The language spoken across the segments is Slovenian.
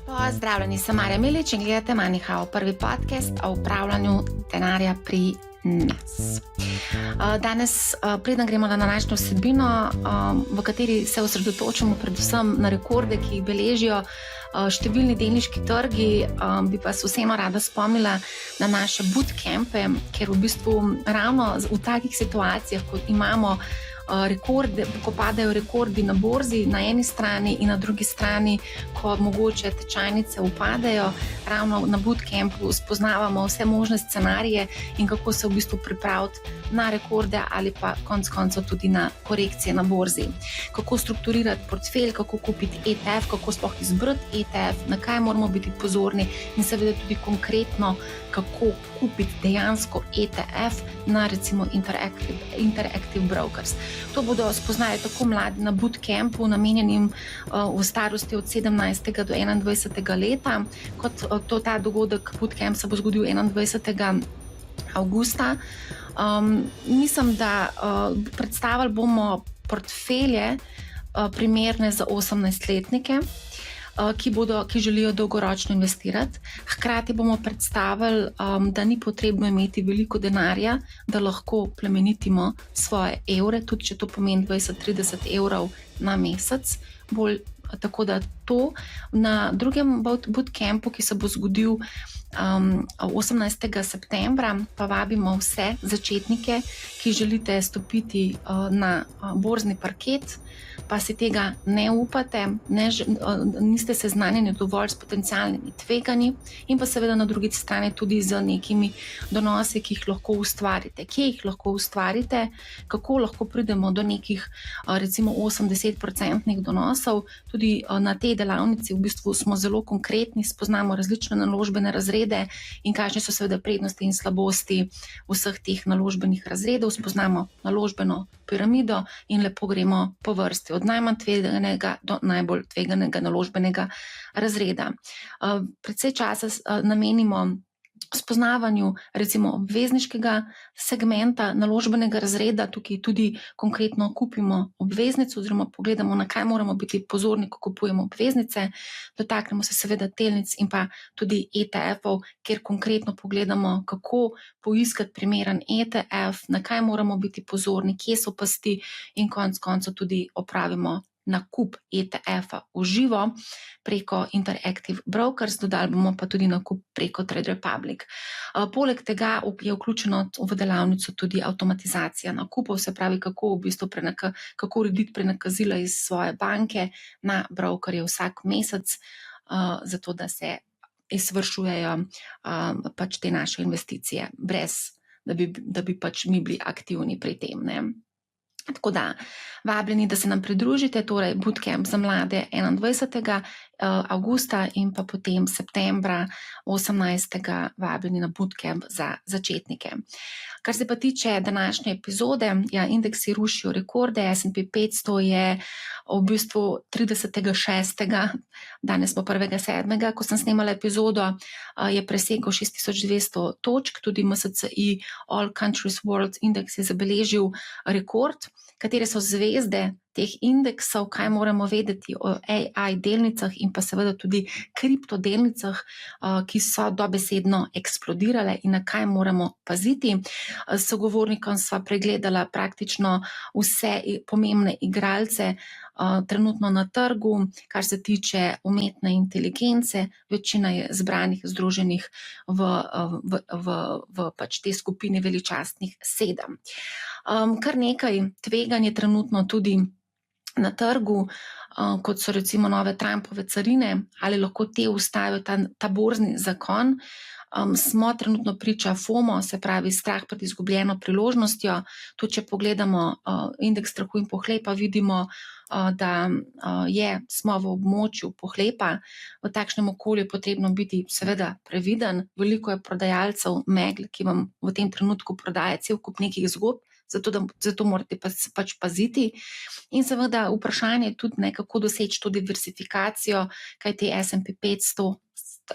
Pozdravljeni, sem Marja Milič in gledate MoneyHow, prvi podcast o upravljanju denarja pri nas. Danes, preden gremo na današnjo vsebino, v kateri se osredotočamo predvsem na rekorde, ki jih beležijo številni delniški trgi, bi pa se vseeno rada spomnila na naše bootcampe, ker v bistvu ravno v takih situacijah, ko imamo rekorde, ko padajo rekordi na borzi na eni strani in na drugi strani, ko mogoče tečajnice upadajo, ravno na bootcampu spoznavamo vse možne scenarije in kako se v bistvu pripraviti na rekorde ali pa konec koncev tudi na korekcije na borzi. Kako strukturirati portfelj, kako kupiti ETF, kako sploh izbrati ETF, na kaj moramo biti pozorni in seveda tudi konkretno, kako kupiti dejansko ETF na recimo Interactive Brokers. To bodo spoznali tako mladi na bootcampu, namenjenim v starosti od 17. do 21. leta, kot ta dogodek bootcamp se bo zgodil 21. avgusta. Mislim, da predstavili bomo portfelje primerne za 18-letnike, ki želijo dolgoročno investirati. Hkrati bomo predstavili, da ni potrebno imeti veliko denarja, da lahko plemenitimo svoje evre, tudi če to pomeni 20-30 evrov na mesec. Tako da to na drugem bootcampu, ki se bo zgodil 18. septembra, pa vabimo vse začetnike, ki želite stopiti na borzni parket, pa si tega ne upate, niste seznanjeni dovolj s potencialnimi tveganji in pa seveda na drugi strani tudi z nekimi donosi, ki jih lahko ustvarite. Kje jih lahko ustvarite, kako lahko pridemo do nekih recimo 80% donosov. Tudi na tej delavnici v bistvu smo zelo konkretni, spoznamo različne naložbene razrede in kakšne so seveda prednosti in slabosti vseh teh naložbenih razredov, spoznamo naložbeno piramido in lepo gremo po vrsti, od najmanj tveganega do najbolj tveganega naložbenega razreda. Precej časa namenimo spoznavanju recimo obvezniškega segmenta naložbenega razreda, tukaj tudi konkretno kupimo obveznico oziroma pogledamo, na kaj moramo biti pozorni, ko kupujemo obveznice. Dotaknemo se seveda delnic in pa tudi ETF-ov, kjer konkretno pogledamo, kako poiskati primeren ETF, na kaj moramo biti pozorni, kje so pasti in konec koncev tudi opravimo nakup ETF-a v živo preko Interactive Brokers, dodali bomo pa tudi nakup preko Trade Republic. Poleg tega je vključeno v delavnico tudi avtomatizacija nakupov, se pravi, kako v bistvu kako urediti prenakazila iz svoje banke na brokerje vsak mesec, zato da se izvršujejo pač te naše investicije, brez da bi pač mi bili aktivni pri tem, ne. Tako da, vabljeni, da se nam pridružite, torej bootcamp za mlade 21. avgusta in pa potem septembra 18. vabljeni na bootcamp za začetnike. Kar se pa tiče današnje epizode, indeksi rušijo rekorde, S&P 500 je v bistvu 30.6., danes smo 1.7., ko sem snemala epizodo, je presegel 6200 točk, tudi MSCI All Countries World Index je zabeležil rekord. Katere so zvezde teh indeksov, kaj moramo vedeti o AI delnicah in pa seveda tudi kriptodelnicah, ki so dobesedno eksplodirale in na kaj moramo paziti. S sogovornikom sva pregledala praktično vse pomembne igralce trenutno na trgu, kar se tiče umetne inteligence, večina je zbranih, združenih v pač te skupine veličastnih 7. Kar nekaj tveganj je trenutno tudi na trgu, kot so recimo nove Trumpove carine, ali lahko te ustavijo ta borzni zakon. Smo trenutno priča FOMO, se pravi strah pred izgubljeno priložnostjo. Tudi če pogledamo indeks strahu in pohlepa, vidimo, da smo v območju pohlepa. V takšnem okolju je potrebno biti seveda previden. Veliko je prodajalcev megl, ki vam v tem trenutku prodaja cel kup nekih zgodb, zato morate pač paziti. In seveda vprašanje je tudi, kako doseči to diversifikacijo, kajti S&P 500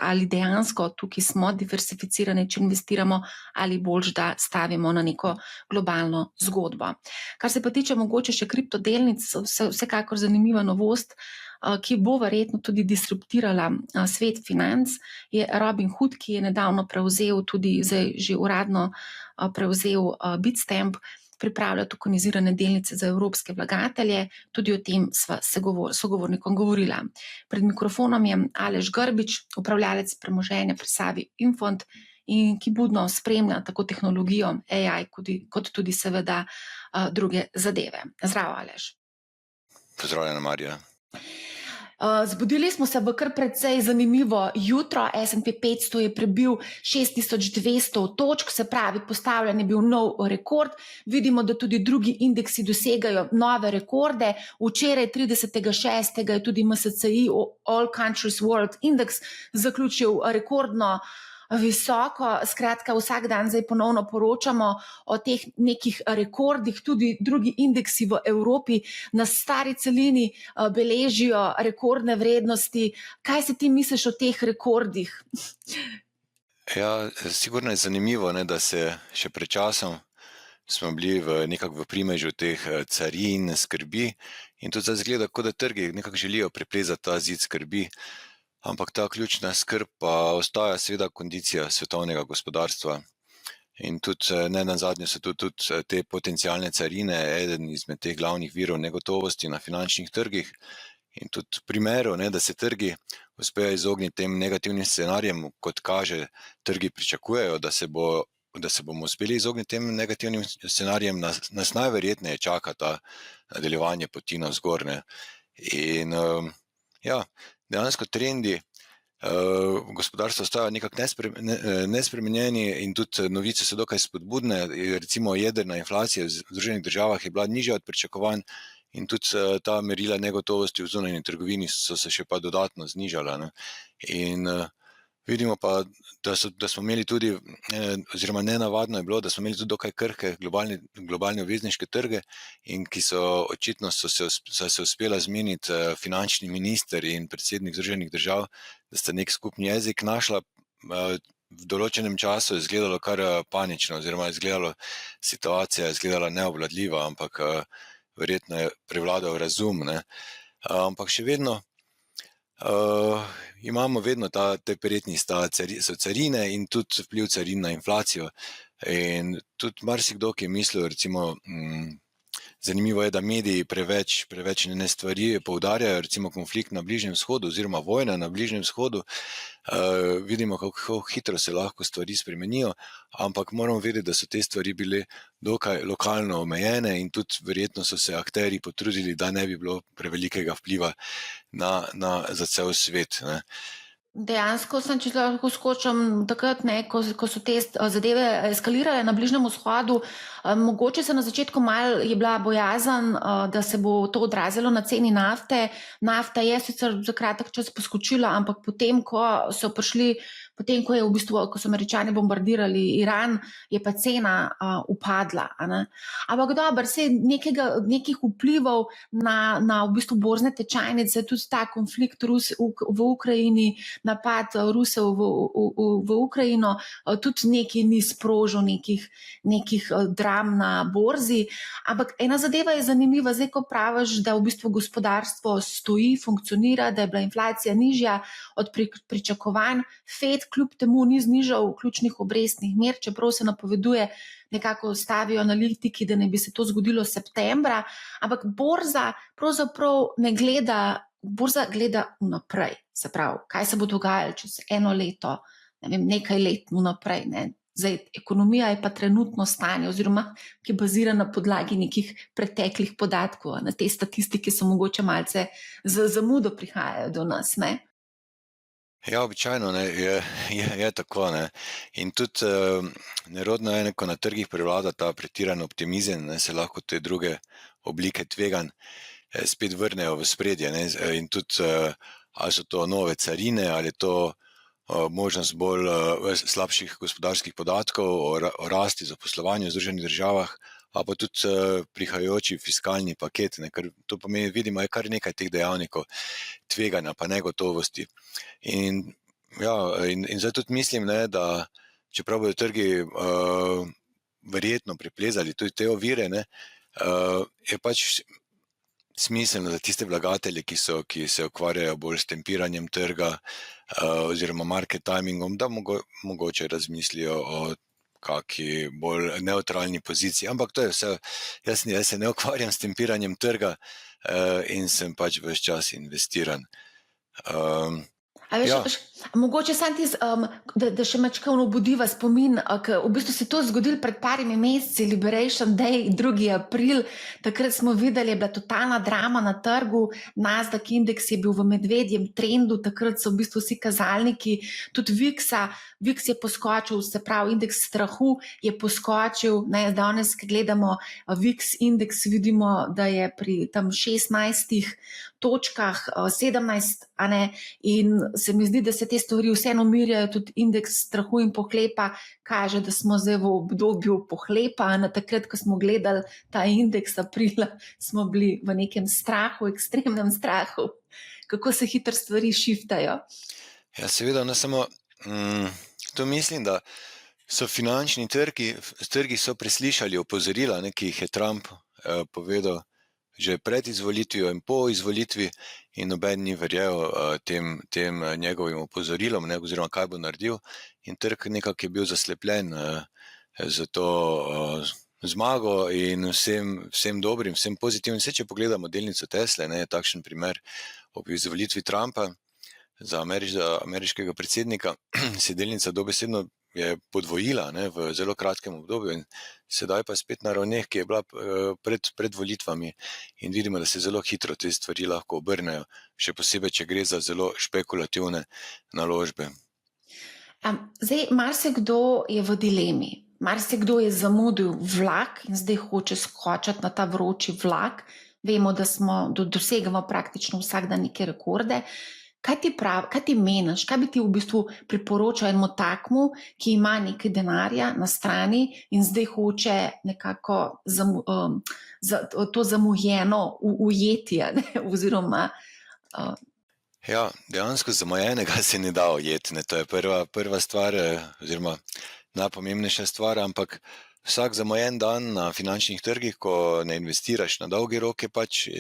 ali dejansko tukaj smo diversificirani, če investiramo, ali bolj, da stavimo na neko globalno zgodbo. Kar se pa tiče mogoče še kriptodelnic, vsekakor zanimiva novost, ki bo verjetno tudi disruptirala svet financ, je Robinhood, ki je nedavno prevzel tudi, zdaj že uradno prevzel Bitstamp, pripravlja tokenizirane delnice za evropske vlagatelje, tudi o tem sva sogovornikom govorila. Pred mikrofonom je Aleš Grbič, upravljalec premoženja pri Savi Infond, in ki budno spremlja tako tehnologijo AI, kot tudi seveda druge zadeve. Zdravo, Aleš. Pozdravljena, Marija. Zbudili smo se v kar precej zanimivo jutro. S&P 500 je prebil 6200 točk, se pravi, postavljen je bil nov rekord. Vidimo, da tudi drugi indeksi dosegajo nove rekorde. Včeraj, 30.6., je tudi MSCI All Countries World Index zaključil rekordno visoko. Skratka, vsak dan zdaj ponovno poročamo o teh nekih rekordih, tudi drugi indeksi v Evropi na stari celini beležijo rekordne vrednosti. Kaj si ti misliš o teh rekordih? Ja, sigurno je zanimivo, da se še pred časom smo bili nekako v primežu teh carin, skrbi, in tudi zdaj zgleda, kot da trgi nekako želijo preplezati ta zid skrbi. Ampak ta ključna skrb pa ostaja seveda kondicija svetovnega gospodarstva. In tudi nenazadnje so tudi te potencialne carine eden izmed teh glavnih virov negotovosti na finančnih trgih. In tudi v primeru, da se trgi uspejo izogniti tem negativnim scenarijem, kot kaže, trgi pričakujejo, da se bomo uspeli izogniti tem negativnim scenarijem, nas najverjetneje čaka ta nadaljevanje poti navzgor. In dejansko trendi gospodarstva ostajajo nekako nespremenjeni in tudi novice so dokaj spodbudne. Recimo jedrna inflacija v Združenih državah je bila nižja od pričakovanj in tudi ta merila negotovosti v zunanji trgovini so se še pa dodatno znižala. In vidimo pa, da smo imeli tudi, oziroma nenavadno je bilo, da smo imeli tudi dokaj krhke globalne obvezniške trge, in ki očitno so se uspela zmeniti finančni minister in predsednik Združenih držav, da sta nek skupni jezik našla. V določenem času je izgledalo kar panično, oziroma situacija je izgledala neobvladljiva, ampak verjetno je prevladal razum. Ampak še vedno imamo vedno te prijetni so carine in tudi vpliv carin na inflacijo. In tudi marsikdo, ki je mislil, recimo, zanimivo je, da mediji preveč ne stvari poudarjajo, recimo konflikt na Bližnjem vzhodu oziroma vojna na Bližnjem vzhodu. Vidimo, kako hitro se lahko stvari spremenijo, ampak moramo vedeti, da so te stvari bile dokaj lokalno omejene in tudi verjetno so se akterji potrudili, da ne bi bilo prevelikega vpliva za cel svet. Dejansko sem, če lahko skočim, takrat, ko so te zadeve eskalirale na Bližnjem vzhodu, mogoče se na začetku malo je bila bojazen, da se bo to odrazilo na ceni nafte. Nafta je sicer za kratek čas poskočila, ampak potem, ko so Američani bombardirali Iran, je pa cena upadla. Ampak dobro, nekih vplivov na v bistvu borzne tečajnice, tudi ta konflikt v Ukrajini, napad Rusov v Ukrajino, tudi nekaj ni sprožil nekih dram na borzi. Ampak ena zadeva je zanimiva, zdaj ko praviš, da v bistvu gospodarstvo stoji, funkcionira, da je bila inflacija nižja od pričakovanj. Fed kljub temu ni znižal ključnih obrestnih mer, čeprav se napoveduje, nekako stavijo analitiki, da ne bi se to zgodilo septembra, ampak borza pravzaprav ne gleda, borza gleda vnaprej, se pravi, kaj se bo dogajalo čez eno leto, nekaj let vnaprej. Zdaj, ekonomija je pa trenutno stanje, oziroma ki bazira na podlagi nekih preteklih podatkov. Te statistike so mogoče malce z zamudo prihajajo do nas, ne? Ja, običajno je tako. In tudi nerodno je, ko na trgih prevlada ta pretiran optimizem, se lahko te druge oblike tveganj spet vrnejo v spredje. In tudi, ali so to nove carine, ali je to možnost bolj slabših gospodarskih podatkov o rasti zaposlovanja v Združenih državah, ali pa tudi prihajajoči fiskalni paket, ker to pomeni, vidimo, je kar nekaj teh dejavnikov tveganja pa negotovosti. In Ja, in zdaj tudi mislim, ne, da čeprav bodo trgi verjetno preplezali tudi te ovire, ne, je pač smiselno za tiste vlagatelje, ki se ukvarjajo bolj s tempiranjem trga oziroma market timingom, da mogoče razmislijo o kaki bolj neutralni poziciji. Ampak to je vse, jaz se ne ukvarjam s tempiranjem trga in sem pač ves čas investiran. A veš, Ja, mogoče sam da še malo obudiva spomin, ker v bistvu se to zgodilo pred parimi meseci, Liberation Day, 2. april, takrat smo videli, je bila totalna drama na trgu, Nasdaq indeks je bil v medvedjem trendu, takrat so v bistvu vsi kazalniki, tudi VIX je poskočil, se pravi indeks strahu je poskočil, ne, danes, ko gledamo VIX indeks, vidimo, da je pri tam 16 točkah, 17, a ne, in se mi zdi, da se te stvari vseeno umirjajo, tudi indeks strahu in pohlepa kaže, da smo zdaj v obdobju pohlepa. Na takrat, ko smo gledali ta indeks aprila, smo bili v nekem strahu, ekstremnem strahu, kako se hitro stvari šiftajo. ja, seveda, ne samo to mislim, da so finančni trgi so preslišali opozorila, ne, ki jih je Trump povedal že pred izvolitvijo in po izvolitvi, in noben ni verjel tem njegovim opozorilom, ne, oziroma kaj bo naredil, in trg nekako je bil zaslepljen za to zmago in vsem dobrim, vsem pozitivnim. Vse, če pogledamo delnico Tesle, ne, je takšen primer ob izvolitvi Trumpa za ameriškega predsednika, se delnica dobesedno je podvojila, ne, v zelo kratkem obdobju, in sedaj pa spet na ravneh, ki je bila pred volitvami, in vidimo, da se zelo hitro te stvari lahko obrnejo, še posebej, če gre za zelo špekulativne naložbe. Zdaj, marsikdo je v dilemi, marsikdo je zamudil vlak in zdaj hoče skočiti na ta vroči vlak. Vemo, da dosegamo praktično vsak dan neke rekorde. Kaj ti meniš, kaj bi ti v bistvu priporočal enemu takmu, ki ima nekaj denarja na strani in zdaj hoče nekako to zamujeno ujeti, ne, oziroma Ja, dejansko zamujenega se ne da ujeti, ne, to je prva stvar oziroma najpomembnejša stvar, ampak vsak zamujen dan na finančnih trgih, ko ne investiraš na dolgi rok,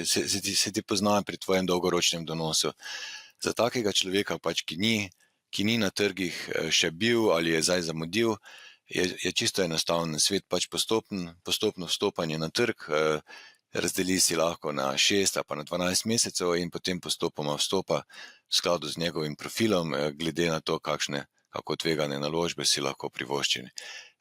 se ti pozna pri tvojem dolgoročnem donosu. Za takega človeka pač, ki ni na trgih še bil ali je zdaj zamudil, je čisto enostaven svet, pač postopno vstopanje na trg, razdeli si lahko na 6 ali pa na 12 mesecev in potem postopoma vstopa v skladu z njegovim profilom, glede na to, kako tvegane naložbe si lahko privoščili.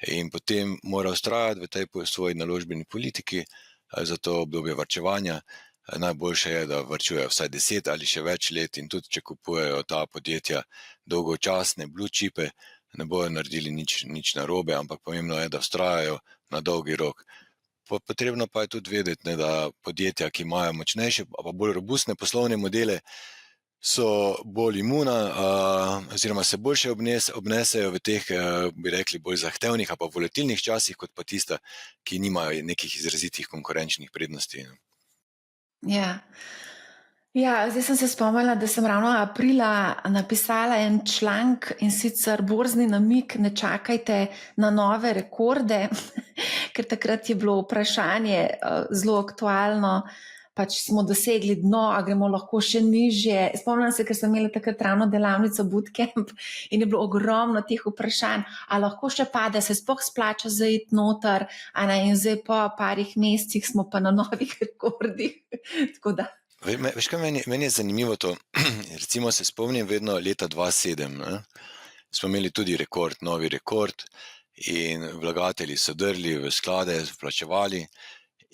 In potem mora vztrajati v tej svoji naložbeni politiki za to obdobje varčevanja. Najboljše je, da varčujejo vsaj 10 ali še več let, in tudi če kupujejo ta podjetja dolgočasne blue chipe, ne bojo naredili nič narobe, ampak pomembno je, da vztrajajo na dolgi rok. Potrebno pa je tudi vedeti, ne, da podjetja, ki imajo močnejše pa bolj robustne poslovne modele, so bolj imuna oziroma se boljše obnesejo v teh, bi rekli, bolj zahtevnih ali pa volatilnih časih, kot pa tista, ki nimajo nekih izrazitih konkurenčnih prednosti. Ja. Ja, zdaj sem se spomnila, da sem ravno aprila napisala en članek, in sicer borzni namig, ne čakajte na nove rekorde, ker takrat je bilo vprašanje zelo aktualno, pač smo dosegli dno, a gremo lahko še nižje. Spomnim se, ker sem imela takrat ravno delavnico Bootcamp in je bilo ogromno teh vprašanj, a lahko še pade, se sploh splača zaiti noter, a ne, in zdaj po parih mesecih smo pa na novih rekordih. Tako da. Veš kaj, meni je zanimivo to, recimo se spomnim vedno leta 2007, ne? Smo imeli tudi novi rekord, in vlagatelji so drli v sklade, vplačevali,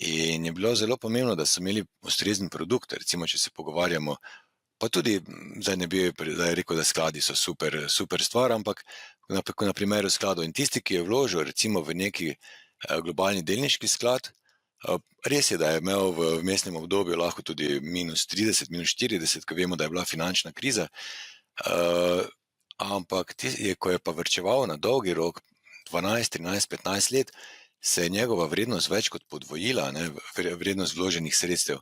in je bilo zelo pomembno, da so imeli ustrezen produkt. Recimo, če se pogovarjamo, pa tudi zdaj ne bi rekel, da skladi so super stvar, ampak na primeru skladov, in tisti, ki je vložil recimo v neki globalni delniški sklad, res je, da je imel v vmesnem obdobju lahko tudi -30, -40, ko vemo, da je bila finančna kriza, ampak ko je pa varčeval na dolgi rok, 12, 13, 15 let, se je njegova vrednost več kot podvojila, ne, vrednost vloženih sredstev.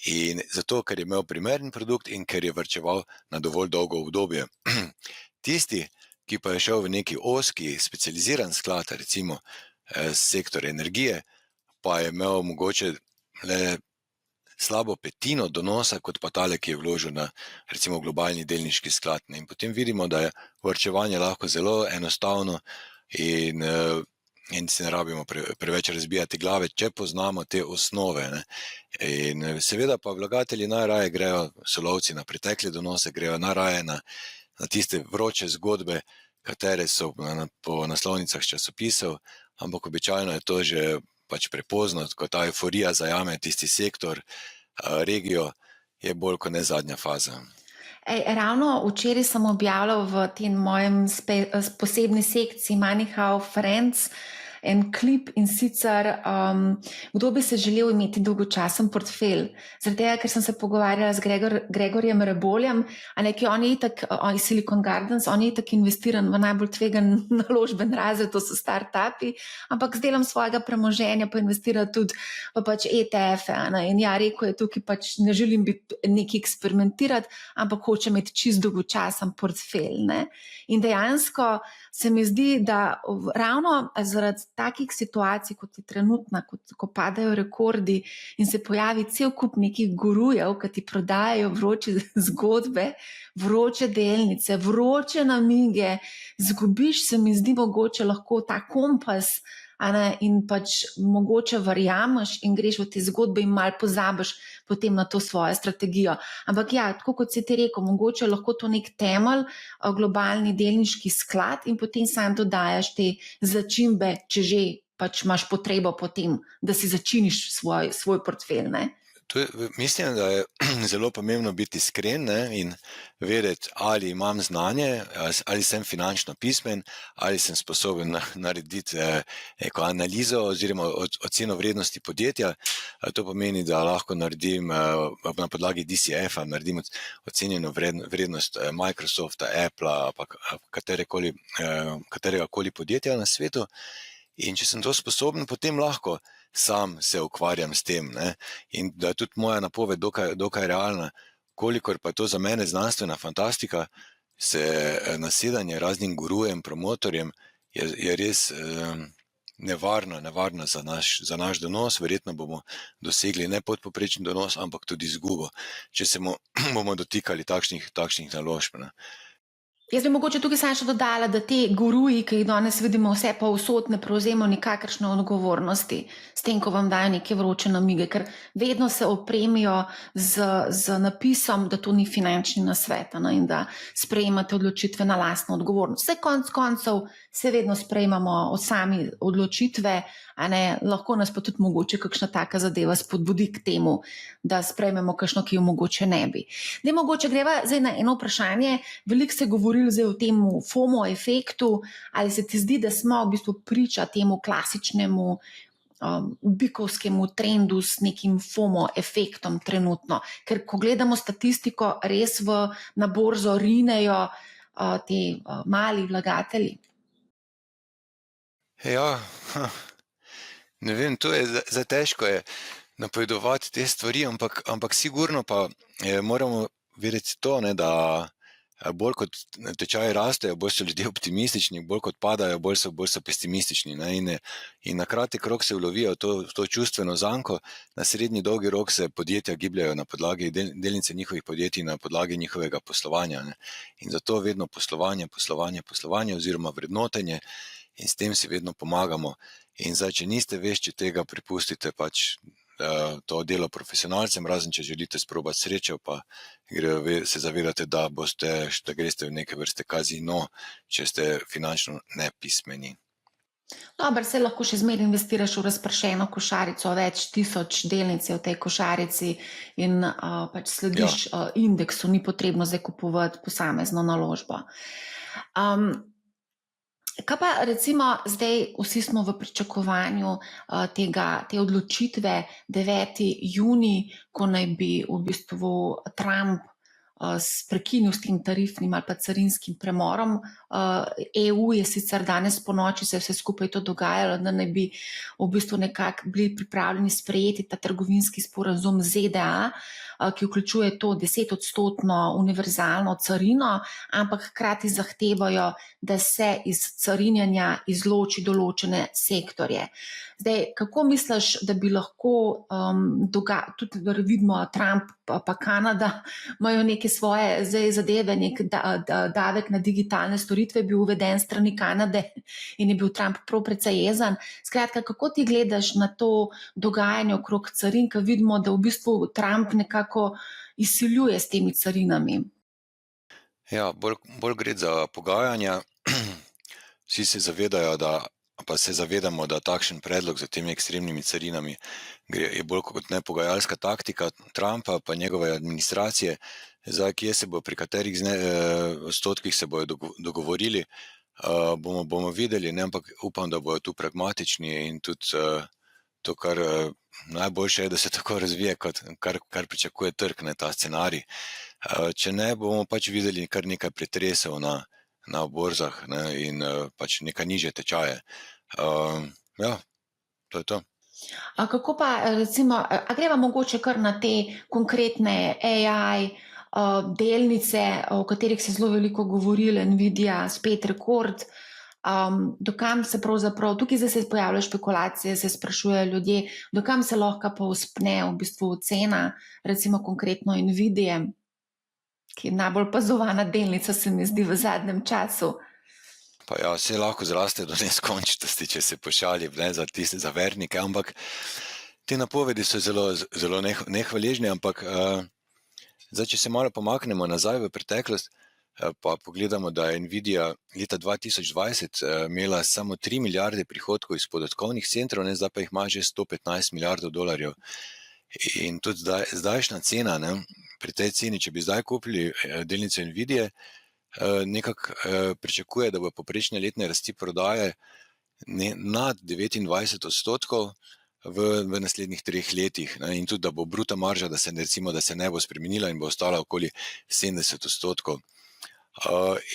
In zato, ker je imel primeren produkt in ker je varčeval na dovolj dolgo obdobje. Tisti, ki pa je šel v neki ozki, specializiran sklad, recimo sektor energije, pa je imel mogoče le slabo petino donosa, kot pa tale, ki je vložil na recimo globalni delniški sklad. In potem vidimo, da je varčevanje lahko zelo enostavno in si ne rabimo preveč razbijati glave, če poznamo te osnove. Ne. In seveda pa vlagatelji najraje grejo, so lovci na pretekle donose, grejo najraje na tiste vroče zgodbe, katere so po naslovnicah časopisov, ampak običajno je to že pač prepozno, ko ta euforija zajame tisti sektor, regijo, je bolj kot ne zadnja faza. Ravno včeraj sem objavljal v tem mojem posebni sekciji Money How Friends en klip, in sicer kdo bi se želel imeti dolgočasen portfelj. Zaradi tega, ker sem se pogovarjala z Gregorjem Reboljem, ki on je itak iz Silicon Gardens, on je itak investiran v najbolj tvegan naložben razred, to so startupi, ampak z delom svojega premoženja pa investira tudi v pač ETF-e. In ja, rekel je tukaj pač ne želim biti nekaj eksperimentirati, ampak hočem imeti čist dolgočasen portfelj. Ne? In dejansko se mi zdi, da ravno zaradi takih situacij, kot je trenutna, ko padajo rekordi in se pojavi cel kup nekih gurujev, ki ti prodajajo vroče zgodbe, vroče delnice, vroče namige, zgubiš, se mi zdi mogoče lahko ta kompas, in pač mogoče verjameš in greš v te zgodbe in malo pozabiš potem na to svojo strategijo. Ampak ja, tako kot si ti rekel, mogoče lahko to nek temelj, globalni delniški sklad, in potem sam dodajaš te začimbe, če že pač imaš potrebo potem, da si začiniš svoj portfelj, ne? Mislim, da je zelo pomembno biti iskren, ne, in vedeti, ali imam znanje, ali sem finančno pismen, ali sem sposoben narediti neko analizo oziroma oceno vrednosti podjetja. To pomeni, da lahko naredim na podlagi DCF-a, naredim ocenjeno vrednost Microsofta, Applea, pa katerega koli podjetja na svetu. In če sem to sposoben, potem lahko sam se ukvarjam s tem. Ne? In da je tudi moja napoved dokaj realna. Kolikor pa je to za mene znanstvena fantastika, se nasedanje raznim gurujem, promotorjem je res nevarno za naš donos. Verjetno bomo dosegli ne podpoprečni donos, ampak tudi izgubo, če se bomo dotikali takšnih naložb. Ne? Jaz bi mogoče tukaj samo še dodala, da te guruji, ki jih danes vidimo vse povsod, ne prevzemajo nikakršne odgovornosti s tem, ko vam dajo neke vroče namige, ker vedno se opremijo z napisom, da to ni finančni nasvet, in da sprejemate odločitve na lastno odgovornost. Vse konec koncev se vedno sprejemamo od sami odločitve, lahko nas pa tudi mogoče kakšna taka zadeva spodbudi k temu, da sprejmemo kakšno, ki jo mogoče ne bi. Zdaj mogoče greva zdaj na eno vprašanje. Veliko se govori zdaj o tem FOMO efektu, ali se ti zdi, da smo v bistvu priča temu klasičnemu bikovskemu trendu s nekim FOMO efektom trenutno? Ker ko gledamo statistiko, res na borzo rinejo te mali vlagatelji. Ja, ne vem, to je zdaj težko je napovedovati te stvari, ampak sigurno pa moramo vedeti to, ne, da bolj kot tečaji rastejo, bolj so ljudje optimistični, bolj kot padajo, bolj so pesimistični. Ne, in na kratek rok se ulovijo to čustveno zanko, na srednji dolgi rok se podjetja gibljajo na podlagi delnice njihovih podjetij, na podlagi njihovega poslovanja. Ne. In zato vedno poslovanje oziroma vrednotenje, in s tem si vedno pomagamo. In zdaj, če niste vešči tega, prepustite pač to delo profesionalcem, razen če želite sprobati srečo, pa se zavedate, da greste v neke vrste kazino, če ste finančno nepismeni. Dobro, se lahko še zmeraj investiraš v razpršeno košarico, več tisoč delnic je v tej košarici in pač slediš indeksu, ni potrebno zdaj kupovati posamezno naložbo. Kaj pa recimo zdaj vsi smo v pričakovanju te odločitve 9. junij, ko naj bi v bistvu Trump prekinil s tem tarifnim ali pa carinskim premorom. EU je sicer danes po noči se vse skupaj to dogajalo, da naj bi v bistvu nekako bili pripravljeni sprejeti ta trgovinski sporazum z ZDA, ki vključuje to 10% univerzalno carino, ampak hkrati zahtevajo, da se iz carinjenja izloči določene sektorje. Zdaj, kako misliš, da bi lahko tudi vidimo Trump pa Kanada imajo neke svoje zdaj zadeve, nek davek na digitalne storitve bil uveden strani Kanade in je bil Trump prav precej jezen. Skratka, kako ti gledaš na to dogajanje okrog carin, ko vidimo, da v bistvu Trump nekako izsiljuje s temi carinami? Ja, bolj gre za pogajanja. Vsi se zavedajo, pa se zavedamo, da takšen predlog za temi ekstremnimi carinami je bolj kot ne pogajalska taktika Trumpa pa njegove administracije, kje se bo, pri katerih odstotkih se bodo dogovorili, bomo videli, ne, ampak upam, da bodo tu pragmatični in tudi to, kar najboljše je, da se tako razvije, kar pričakuje trg, ne, ta scenarij. Če ne, bomo pač videli kar nekaj pretresov na borzah, ne, in pač nekaj nižje tečaje. Ja, to je to. Kako pa recimo, a greva mogoče kar na te konkretne AI delnice, o katerih se zelo veliko govorilo, Nvidia, spet rekord, dokam se pravzaprav, tukaj zdaj se pojavljajo špekulacije, se sprašujejo ljudje, dokam se lahko pa vzpne v bistvu cena, recimo konkretno Nvidie, ki je najbolj opazovana delnica, se mi zdi, v zadnjem času. Pa ja, vse lahko zraste do neskončnosti, če se pošali, ne, za tiste zavernike, ampak te napovedi so zelo nehvaležne, ampak zdaj, če se malo pomaknemo nazaj v preteklost, pa pogledamo, da je Nvidia leta 2020 imela samo 3 milijarde prihodkov iz podatkovnih centrov, ne, zdaj pa jih ima že 115 milijardov dolarjev. In tudi zdajšnja cena, ne, pri tej ceni, če bi zdaj kupili delnice Nvidie, nekako pričakuje, da bo poprečne letne rasti prodaje nad 29% v naslednjih 3 letih, ne, in tudi, da bo bruto marža, da se ne bo spremenila in bo ostala okoli 70%.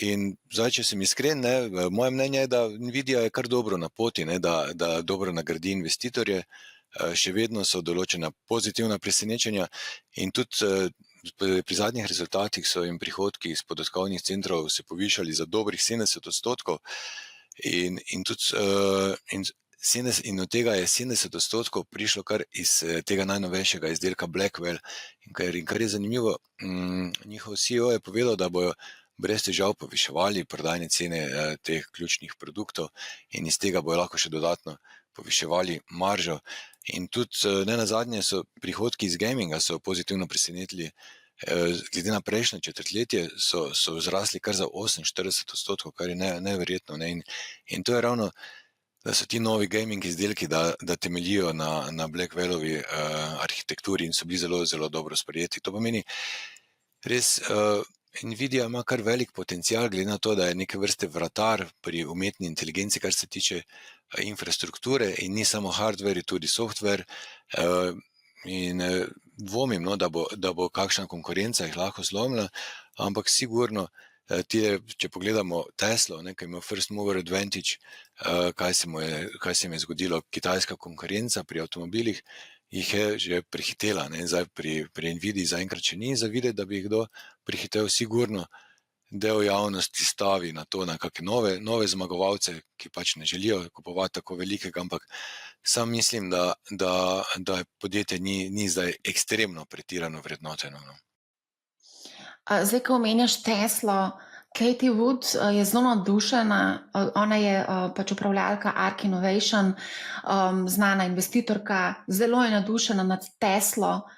In zdaj, če sem iskren, ne, moje mnenje je, da Nvidia je kar dobro na poti, ne, da dobro nagradi investitorje, še vedno so določena pozitivna presenečenja in tudi pri zadnjih rezultatih so jim prihodki iz podatkovnih centrov se povišali za dobrih 70% in od tega je 70% prišlo kar iz tega najnovejšega izdelka Blackwell. In kar je zanimivo, njihov CEO je povedal, da bojo brez težav poviševali prodajne cene teh ključnih produktov in iz tega bojo lahko še dodatno poviševali maržo. In tudi nenazadnje so prihodki iz gaminga so pozitivno presenetili, glede na prejšnje četrtletje so zrasli kar za 48%, kar je neverjetno, ne? In to je ravno, da so ti novi gaming izdelki, da temeljijo na Blackwellovi arhitekturi in so bili zelo, zelo dobro sprejeti. To pomeni, res Nvidia ima kar velik potencial, glede na to, da je neke vrste vratar pri umetni inteligenci, kar se tiče infrastrukture in ni samo hardware, tudi software. In dvomim, no, da bo kakšna konkurenca jih lahko zlomila, ampak sigurno, če pogledamo Teslo, ki je imel first mover advantage, kaj se jim je zgodilo, kitajska konkurenca pri avtomobilih jih je že prehitela, ne? Zdaj pri Nvidii zaenkrat še ni za videti, da bi jih kdo prehitel. Sigurno del javnosti stavi na to, na kakšne nove zmagovalce, ki pač ne želijo kupovati tako velikega, ampak sam mislim, da podjetje ni zdaj ekstremno pretirano vrednoteno. No. Zdaj, ko omenjaš Teslo, Katie Wood je zelo navdušena, ona je pač upravljalka ARK Innovation, znana investitorka, zelo je navdušena nad Teslo,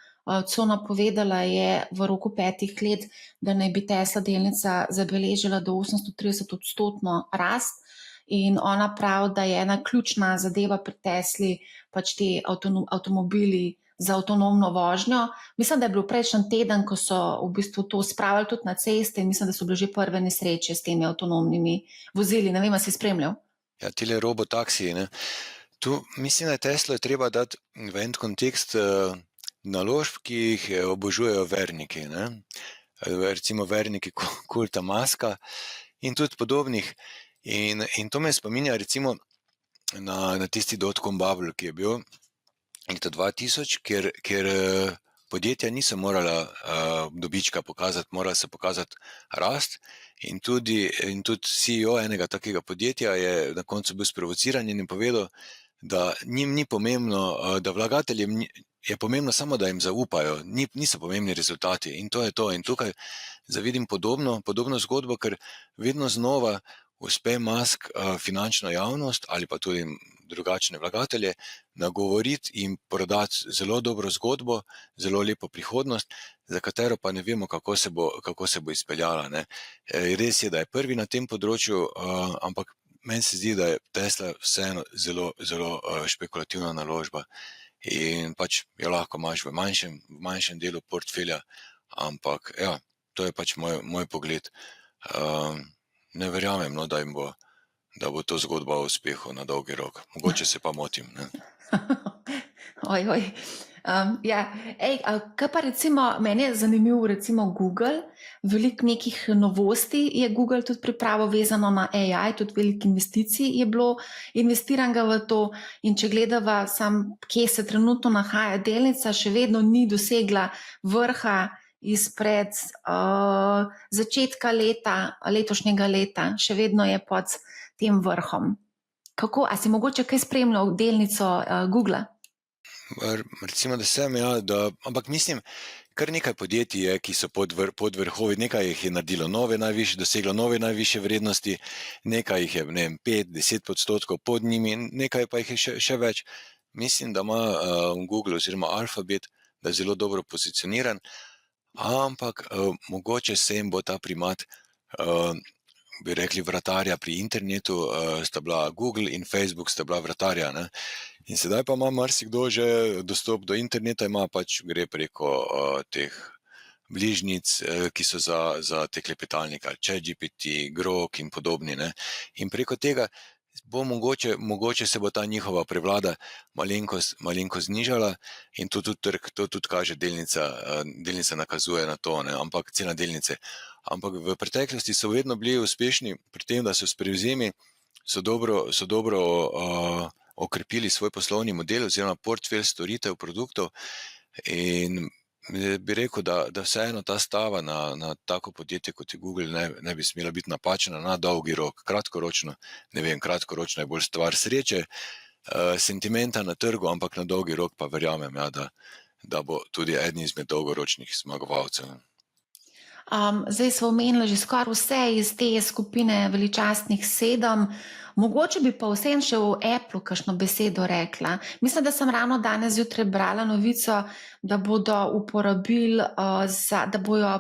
co napovedala je v roku 5 let, da naj bi Tesla delnica zabeležila do 830% rast in ona pravi, da je ena ključna zadeva pri Tesli pač ti avtomobili za avtonomno vožnjo. Mislim, da je bil prejšnji teden, ko so v bistvu to spravili tudi na ceste in mislim, da so bile že prve nesreče s temi avtonomnimi vozili. Ne vem, a si spremljal? Ja, tile robotaksiji, ne. Tu mislim, da Teslo je treba dati v en kontekst naložb, ki jih obožujejo verniki, ne. recimo verniki kulta Muska in tudi podobnih. In to me spominja recimo na tisti dotcom bubble, ki je bil leta 2000, kjer podjetja niso morala dobička pokazati, morala se pokazati rast. In tudi CEO enega takega podjetja je na koncu bil sprovociran in je povedal, da njim ni pomembno, da vlagateljem je pomembno samo, da jim zaupajo, niso pomembni rezultati. In to je to. In tukaj zavidim podobno zgodbo, ker vedno znova uspe Musk finančno javnost ali pa tudi drugačne vlagatelje nagovoriti in prodati zelo dobro zgodbo, zelo lepo prihodnost, za katero pa ne vemo, kako se bo izpeljala. Ne. Res je, da je prvi na tem področju, ampak meni se zdi, da je Tesla vseeno zelo, zelo špekulativna naložba in pač jo lahko imaš v manjšem delu portfelja, ampak ja, to je pač moj pogled. Ne verjamem, no, da bo to zgodba o uspehu na dolgi rok. Mogoče se pa motim. Ne? Oj. Ja, kaj pa recimo, meni je zanimiv recimo Google, veliko nekih novosti je Google tudi pripravil vezano na AI, tudi veliko investicij je bilo investiranega v to in če gledava kje se trenutno nahaja delnica, še vedno ni dosegla vrha izpred začetka letošnjega leta, še vedno je pod tem vrhom. A si mogoče kaj spremljal delnico Google? Recimo, da sem, ja, ampak mislim, kar nekaj podjetij je, ki so pod vrhovi, nekaj jih je naredilo doseglo nove najvišje vrednosti, nekaj jih je, 5-10% pod njimi, nekaj pa jih je še več. Mislim, da ima Google oziroma Alphabet, da je zelo dobro pozicioniran, ampak mogoče se jim bo ta primat, bi rekli, vratarja pri internetu, sta bila Google in Facebook, sta bila vratarja. Ne? In sedaj pa ima marsikdo že dostop do interneta, gre preko teh bližnjic, ki so za te klepetalnike, ChatGPT, Grok in podobni. Ne? In preko tega bo mogoče se bo ta njihova prevlada malenkost znižala in to tudi kaže delnica nakazuje na to, ne? Ampak cena delnice. Ampak v preteklosti so vedno bili uspešni pri tem, da so s prevzemi so dobro okrepili svoj poslovni model oziroma portfelj storitev, produktov in bi rekel, da vseeno ta stava na tako podjetje kot je Google ne bi smela biti napačena na dolgi rok. Kratkoročno, ne vem, kratkoročno je bolj stvar sreče, sentimenta na trgu, ampak na dolgi rok pa verjamem, ja, da bo tudi eden izmed dolgoročnih zmagovalcev. Zdaj smo omenili že skoraj vse iz te skupine veličastnih 7. Mogoče bi pa vsem še o Applu kakšno besedo rekla. Mislim, da sem ravno danes zjutraj brala novico, da bodo uporabili, da bojo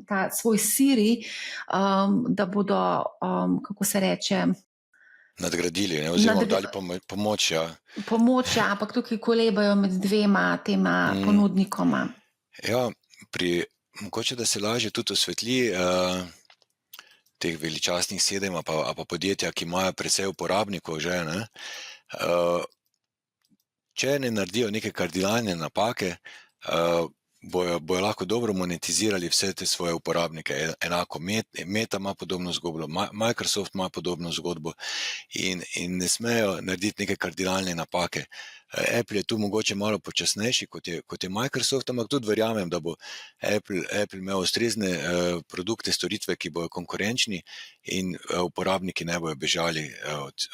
ta svoj Siri, da bodo, kako se reče, nadgradili, ne? Oziroma dali pomoč. Ja. Pomoč, ja, ampak tukaj kolebajo med dvema tema ponudnikoma. Ja, mogoče, da se lažje tudi osvetli teh veličastnih 7 pa podjetja, ki imajo precej uporabnikov že, ne? Če ne naredijo neke kardinalne napake, bojo lahko dobro monetizirali vse te svoje uporabnike. Enako Meta ima podobno zgodbo, Microsoft ima podobno zgodbo in ne smejo narediti neke kardinalne napake. Apple je tu mogoče malo počasnejši kot je Microsoft, ampak tudi verjamem, da bo Apple imel ustrezne produkte, storitve, ki bojo konkurenčni in uporabniki ne bojo bežali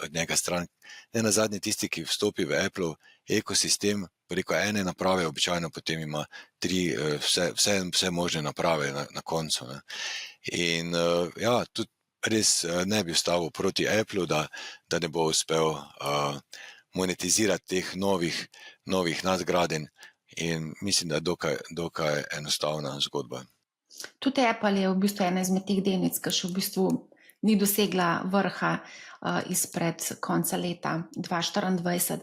od njega stran. Ne nazadnje tisti, ki vstopi v Apple ekosistem preko ene naprave, običajno potem ima 3, vse možne naprave na koncu. Ne. In ja, tudi res ne bi stavil proti Apple, da ne bo uspel monetizirati teh novih nadgradenj in mislim, da je dokaj enostavna zgodba. Tudi Apple je v bistvu ena izmed teh delnic, ki še v bistvu ni dosegla vrha izpred konca leta 2024.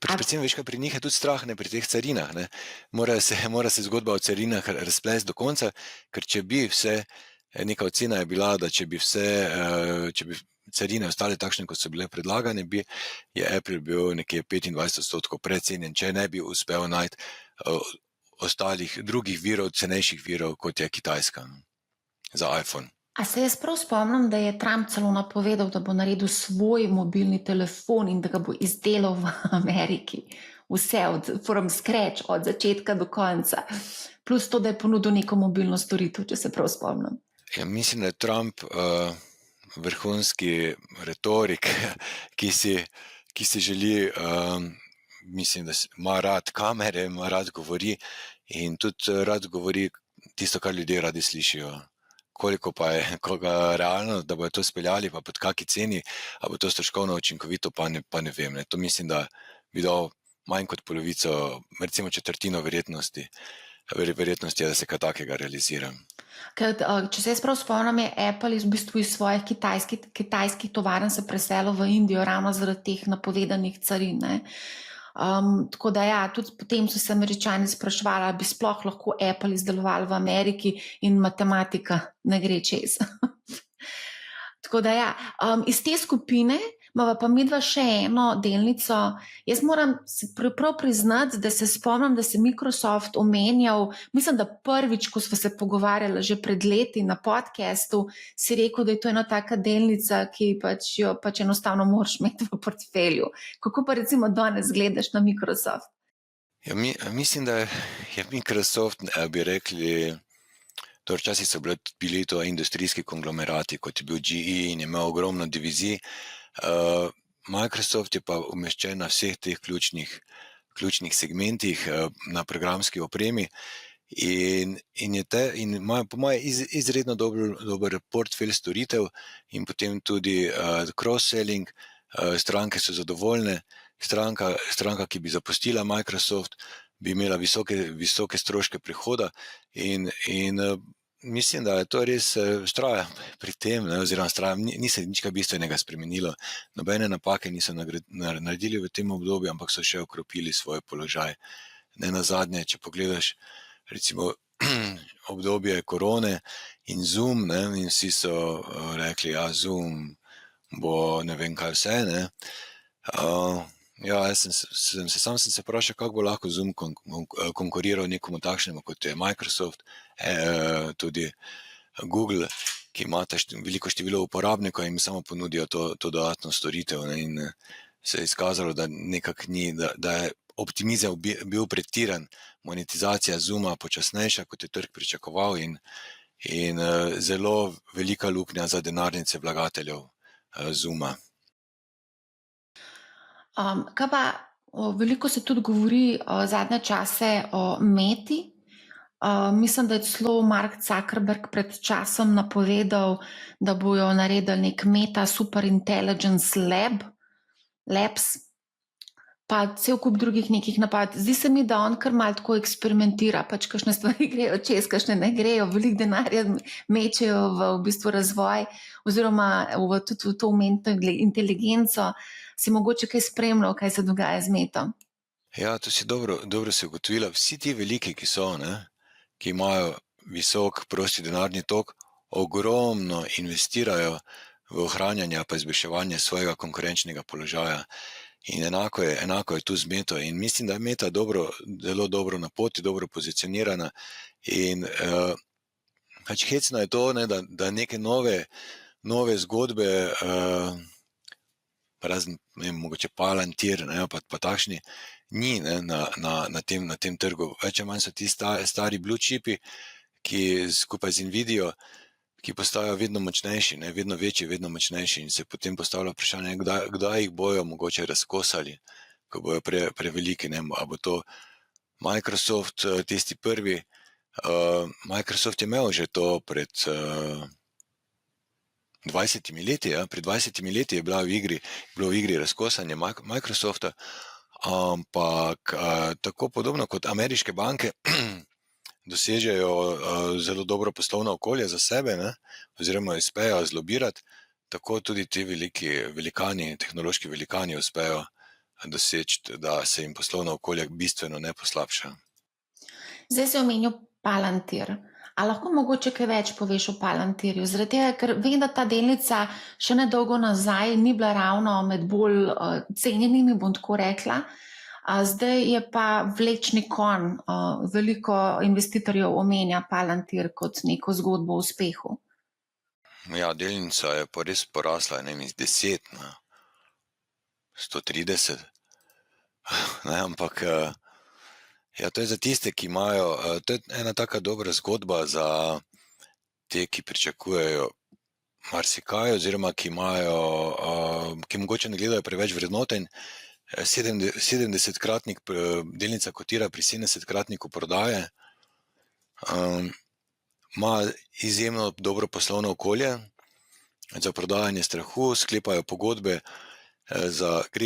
Predvsem veš, kaj pri njih je tudi strah, ne, pri teh carinah. Ne. Mora se zgodba o carinah razplesti do konca, ker če bi neka ocena je bila, da če bi carine ostale takšne, kot so bile predlagane, je Apple bil nekje 25% precenjen, če ne bi uspel najti ostalih drugih virov, cenejših virov, kot je Kitajska za iPhone. A se jaz prav spomnim, da je Trump celo napovedal, da bo naredil svoj mobilni telefon in da ga bo izdelal v Ameriki. Vse from scratch, od začetka do konca. Plus to, da je ponudil neko mobilno storitev, če se prav spomnim. Ja, mislim, da je Trump vrhunski retorik, ki si želi, mislim, da ima rad kamere, ima rad govori in tudi rad govori tisto, kar ljudje radi slišijo. Koliko pa je koga realno, da bodo to speljali, pa pod kaki ceni, a bo to stroškovno učinkovito, pa ne vem. Ne. To mislim, da bi dal manj kot polovico, recimo četrtino verjetnosti je, da se kaj takega realizira. Če se jaz prav spomnim, je Apple v bistvu iz svojih kitajskih tovarn se preselil v Indijo ravno zaradi teh napovedanih carin. Tako da ja, tudi potem so se Američani sprašvali, ali bi sploh lahko Apple izdelovali v Ameriki in matematika ne gre čez. Tako da ja, iz te skupine imava pa midva še eno delnico. Jaz moram se prav priznati, da se spomnim, da se Microsoft omenjal, mislim, da prvič, ko smo se pogovarjali že pred leti na podcastu, si rekel, da je to ena taka delnica, ki jo enostavno moraš imeti v portfelju. Kako pa recimo danes gledaš na Microsoft? Ja, mislim, da je Microsoft, bi rekli, včasih so bili to industrijski konglomerati, kot je bil GE in je imel ogromno divizij. Microsoft je pa umeščen na vseh teh ključnih segmentih na programski opremi in ima po moje izredno dober portfelj storitev in potem tudi cross-selling, stranke so zadovoljne, stranka, ki bi zapustila Microsoft, bi imela visoke stroške prihoda in mislim, da je to res vztraja pri tem, oziroma ni se nič kaj bistvenega spremenilo. Nobene napake niso naredili v tem obdobju, ampak so še okropili svoj položaj. Ne nazadnje, če pogledaš recimo obdobje korone in Zoom, in vsi so rekli, Zoom bo ne vem kaj vse. Ja, sam sem se vprašal, kako bo lahko Zoom konkuriral nekomu takšnemu, kot je Microsoft, tudi Google, ki ima veliko število uporabnikov in samo ponudijo to dodatno storitev. In se je izkazalo, da nekako ni, da je optimizem bil pretiran, monetizacija Zooma počasnejša, kot je trg pričakoval in zelo velika luknja za denarnice vlagateljev Zooma. Kaj pa, veliko se tudi govori zadnje čase o Meti. Mislim, da je celo Mark Zuckerberg pred časom napovedal, da bojo naredili nek Meta Super Intelligence Labs, pa cel kup drugih nekih napad. Zdi se mi, da on kar malo tako eksperimentira, pač kakšne stvari grejo čez, kakšne ne grejo, veliko denarja mečejo v bistvu razvoj oziroma tudi v to umetno inteligenco. Si mogoče kaj spremljal, kaj se dogaja z Metom? Ja, to si dobro se ugotovila. Vsi ti veliki, ki so, ki imajo visok prosti denarni tok, ogromno investirajo v ohranjanje pa izboljševanje svojega konkurenčnega položaja. In enako je tu z Meto. In mislim, da je Meta zelo dobro na poti, dobro pozicionirana. In hecno je to, da neke nove zgodbe, razen, mogoče Palantir, pa takšni, ni na tem trgu. Več ali manj so ti stari blue chipi, ki skupaj z Nvidijo, ki postajajo vedno močnejši, vedno večji, vedno močnejši in se potem postavlja vprašanje, kdaj jih bojo mogoče razkosali, ko bojo preveliki. A bo to Microsoft, tisti prvi. Microsoft je imel že to pred 20 leti, pred 20 leti je bilo v igri razkosanje Microsofta, ampak tako podobno kot ameriške banke dosežejo zelo dobro poslovno okolje za sebe, oziroma uspejo zlobirati, tako tudi ti tehnološki velikani uspejo doseči, da se jim poslovno okolje bistveno ne poslabša. Zdaj si omenil Palantir. A lahko mogoče kaj več poveš o Palantirju? Zaradi tega, ker vem, da ta delnica še nedolgo nazaj ni bila ravno med bolj cenjenimi, bom tako rekla. Zdaj je pa vlečni konj, veliko investitorjev omenja Palantir kot neko zgodbo o uspehu. Ja, delnica je pa res porasla, ne vem, iz 10 na 130. Ne, ampak ja, to je za tiste, ki imajo, to je ena taka dobra zgodba za te, ki pričakujejo marsikaj, oziroma ki imajo, ki mogoče ne gledajo preveč vrednoten. 70-kratnik delnica kotira pri 70-kratniku prodaje, ima izjemno dobro poslovno okolje za prodajanje strahu, sklepajo pogodbe,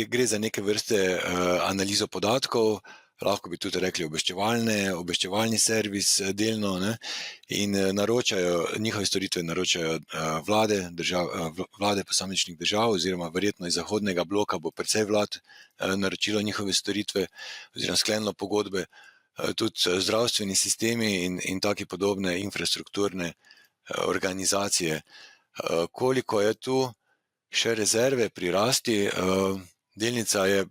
gre za neke vrste analizo podatkov, lahko bi tudi rekli obveščevalni servis delno, ne, in njihove storitve naročajo vlade posamičnih držav, oziroma verjetno iz zahodnega bloka bo precej vlad naročilo njihove storitve oziroma sklenilo pogodbe, tudi zdravstveni sistemi in take podobne infrastrukturne organizacije. Koliko je tu še rezerve pri rasti, delnica je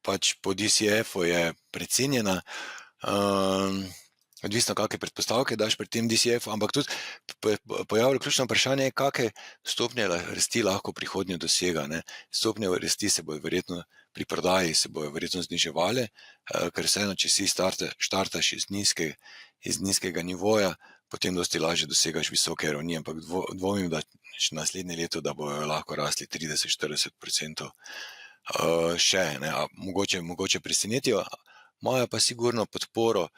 pač po DCF-u je precenjena, odvisno kakšne predpostavke daš pri tem DCF-u, ampak tudi pojavlja ključno vprašanje, kakšne stopnje rasti lahko prihodnje dosega. Ne? Stopnje rasti se bojo verjetno pri prodaji se bojo verjetno zniževale, ker vseeno, če si štartaš iz nizkega nivoja, potem dosti lažje dosegaš visoke ravni, ampak dvomim, da naslednje leto, da bojo lahko rasli 30-40%. Še, ne, mogoče presenetijo, imajo pa sigurno podporo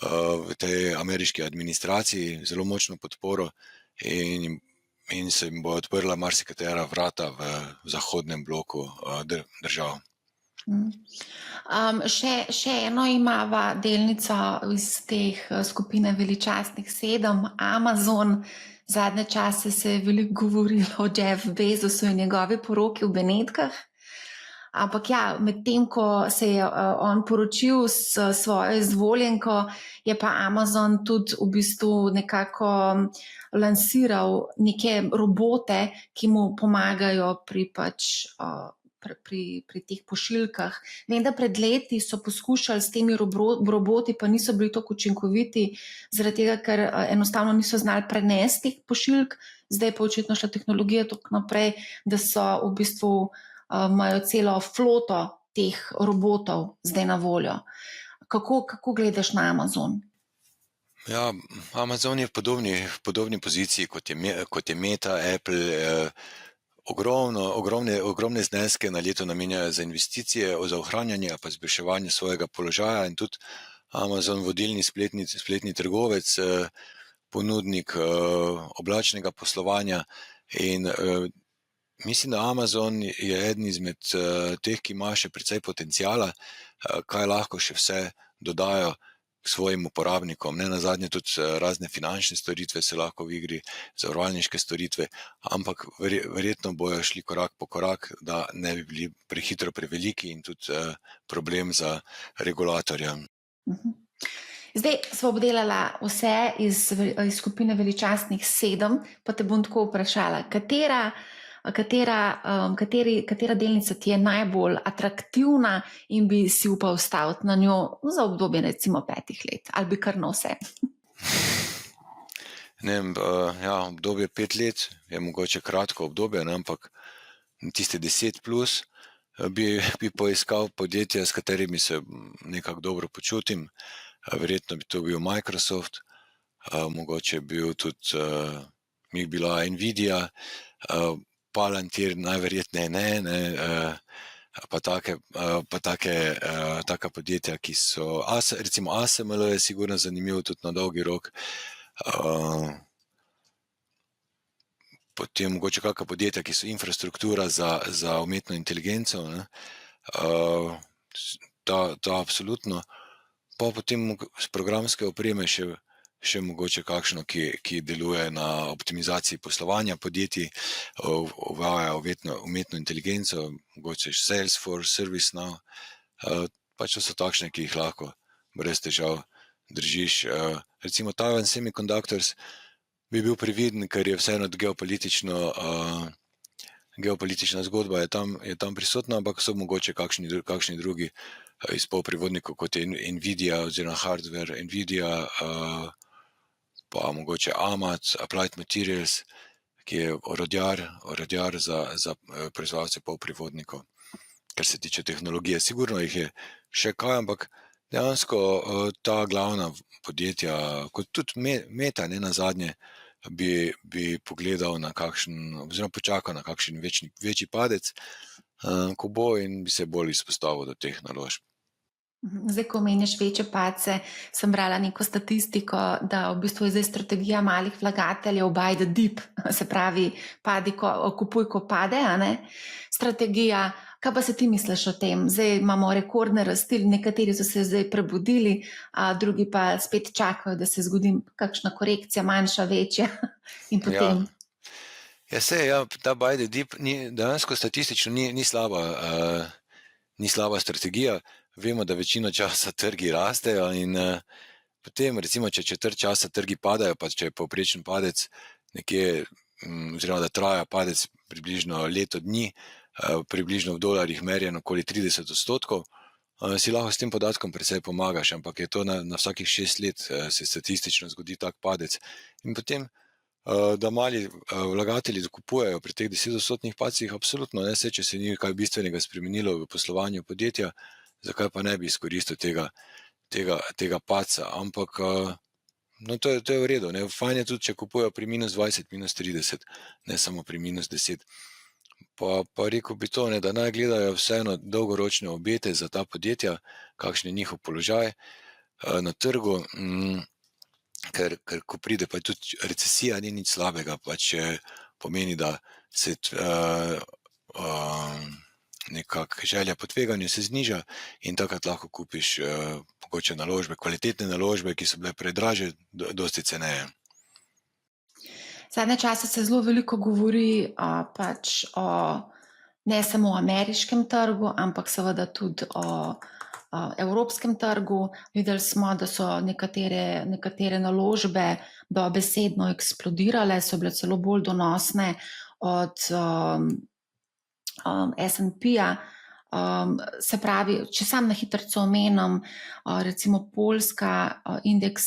v tej ameriški administraciji, zelo močno podporo in se jim bo odprla marsikatera vrata v zahodnem bloku držav. Še eno imava delnico iz teh skupine veličastnih 7, Amazon. Zadnje čase se je veliko govorilo o Jeff Bezosu in njegovi poroki v Benetkah. Ampak ja, medtem ko se je on poročil s svojo izvoljenko, je pa Amazon tudi v bistvu nekako lansiral neke robote, ki mu pomagajo pri teh pošiljkah. Vem, da pred leti so poskušali s temi roboti, pa niso bili tako učinkoviti, zaradi tega, ker enostavno niso znali prenesti teh pošiljk. Zdaj pa očitno šla tehnologija tako naprej, da so v bistvu imajo celo floto teh robotov zdaj na voljo. Kako gledaš na Amazon? Ja, Amazon je v podobni poziciji kot je Meta, Apple, ogromne zneske na leto namenjajo za investicije, za ohranjanje pa izboljševanje svojega položaja, in tudi Amazon, vodilni spletni trgovec, ponudnik oblačnega poslovanja, in mislim, da Amazon je eden izmed teh, ki ima še precej potencijala, kaj lahko še vse dodajo k svojim uporabnikom. Ne nazadnje tudi razne finančne storitve se lahko v igri, zavarovalniške storitve, ampak verjetno bojo šli korak po korak, da ne bi bili prehitro preveliki in tudi problem za regulatorja. Zdaj smo obdelala vse iz skupine veličastnih 7, pa te bom tako vprašala, katera delnica ti je najbolj atraktivna in bi si upal staviti na njo za obdobje recimo 5 let, ali bi kar na vse? Ne vem, ja, obdobje 5 let je mogoče kratko obdobje, ne, ampak tiste 10 plus bi poiskal podjetja, s katerimi se nekako dobro počutim. Verjetno bi to bil Microsoft, mogoče bi bila Nvidia, Palantir najverjetneje ne, pa taka podjetja, ki so, recimo ASML je sigurno zanimivo tudi na dolgi rok, potem mogoče kakšna podjetja, ki so infrastruktura za umetno inteligenco, ne, to absolutno, pa potem z programske opreme še mogoče kakšno, ki deluje na optimizaciji poslovanja podjetij, uvaja umetno inteligenco, mogoče Salesforce, ServiceNow, pač to so takšne, ki jih lahko brez težav držiš. Recimo Taiwan Semiconductors bi bil previden, ker je vseeno geopolitična zgodba je tam prisotna, ampak so mogoče kakšni drugi iz polprevodnikov, kot je Nvidia oziroma hardware Nvidia, pa mogoče AMAT, Applied Materials, ki je orodjar za proizvajalce polprevodnikov, kar se tiče tehnologije. Sigurno jih je še kaj, ampak dejansko ta glavna podjetja, kot tudi Meta, ne nazadnje, bi pogledal na kakšen, oziroma počakal na kakšen večji padec, ko bo, in bi se bolj izpostavil do teh naložb. Zdaj, ko meniš večje padce, sem brala neko statistiko, da v bistvu je zdaj strategija malih vlagateljev buy the dip, se pravi, kupuj, ko pade, a ne? Strategija. Kaj pa se ti misliš o tem? Zdaj imamo rekordne rasti, nekateri so se zdaj prebudili, drugi pa spet čakajo, da se zgodi kakšna korekcija, manjša, večja in potem. Ta buy the dip dejansko statistično ni slaba strategija. Vemo, da večino časa trgi rastejo in potem, recimo, če četrt časa trgi padajo, pa če je povprečen padec nekje, oziroma da traja padec približno leto dni, približno v dolarjih merjeno okoli 30%, si lahko s tem podatkom precej pomagaš, ampak je to na vsakih 6 let se statistično zgodi tak padec. In potem, da mali vlagatelji dokupujejo pri teh 10% padcih, absolutno ne, če se ni kaj bistvenega spremenilo v poslovanju podjetja, zakaj pa ne bi izkoristil tega padca, ampak to je v redu, ne? Fajn je tudi, če kupujejo pri minus 20, minus 30, ne samo pri minus 10. Pa rekel bi to, ne, da naj gledajo vseeno dolgoročne obete za ta podjetja, kakšen je njihov položaj na trgu, ker ko pride pa tudi recesija, ni nič slabega, pač pomeni, da se nekak želja po tveganju se zniža in takrat lahko kupiš mogoče naložbe, kvalitetne naložbe, ki so bile predraže, dosti ceneje. Zadnje čase se zelo veliko govori pač o ne samo o ameriškem trgu, ampak seveda tudi o evropskem trgu. Videli smo, da so nekatere naložbe dobesedno eksplodirale, so bile celo bolj donosne od S&P-ja. Se pravi, če sam na hitrico omenim, recimo Poljska, indeks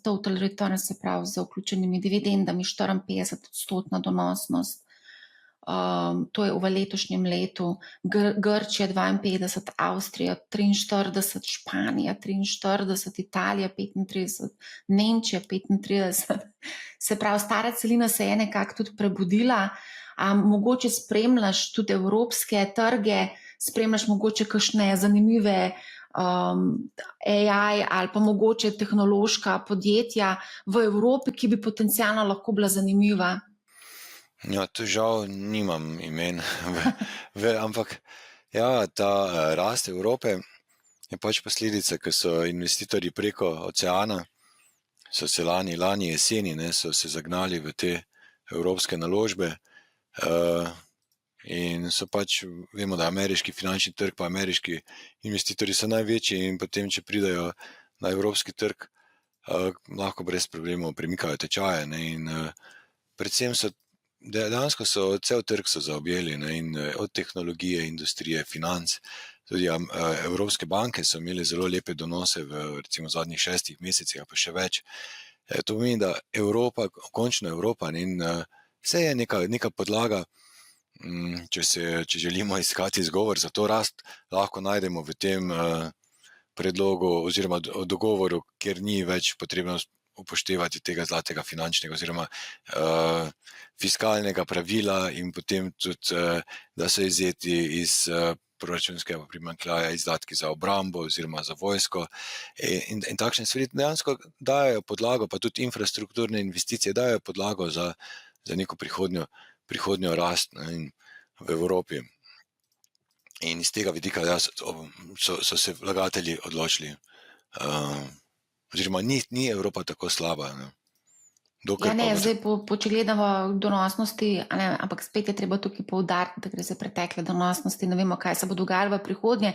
Total Return, se pravi z vključenimi dividendami, 54% donosnost, to je v letošnjem letu, Grčija 52%, Avstrija 43%, Španija 43%, Italija 35%, Nemčija 35%. Se pravi, stara celina se je nekako tudi prebudila. Mogoče spremljaš tudi evropske trge, spremljaš mogoče kakšne zanimive AI ali pa mogoče tehnološka podjetja v Evropi, ki bi potencialno lahko bila zanimiva? Ja, to žal nimam imen, ampak ja, ta rast Evrope je pač posledica, ker so investitorji preko oceana, so se lani jeseni, ne, so se zagnali v te evropske naložbe, in so pač, vemo, da ameriški finančni trg pa ameriški investitorji so največji in potem, če pridajo na evropski trg, lahko brez problemov premikajo tečaje, ne, in predvsem dejansko cel trg so zaobjeli, ne, in od tehnologije, industrije, financ, tudi evropske banke so imeli zelo lepe donose v recimo zadnjih 6 mesecih, pa še več. To pomeni, da končno Evropa, in vse je neka podlaga, če želimo iskati izgovor za to rast, lahko najdemo v tem predlogu oziroma dogovoru, kjer ni več potrebno upoštevati tega zlatega finančnega oziroma fiskalnega pravila in potem tudi, da so izvzeti iz proračunskega primanjkljaja izdatki za obrambo oziroma za vojsko in takšne stvari dejansko dajo podlago, pa tudi infrastrukturne investicije dajo podlago za neko prihodnjo rast v Evropi. In iz tega vidika so se vlagatelji odločili, oziroma ni Evropa tako slaba. Ja, ne, zdaj, če gledamo donosnosti, ampak spet je treba tukaj poudariti, da gre za pretekle donosnosti, ne vemo, kaj se bo dogajalo v prihodnje.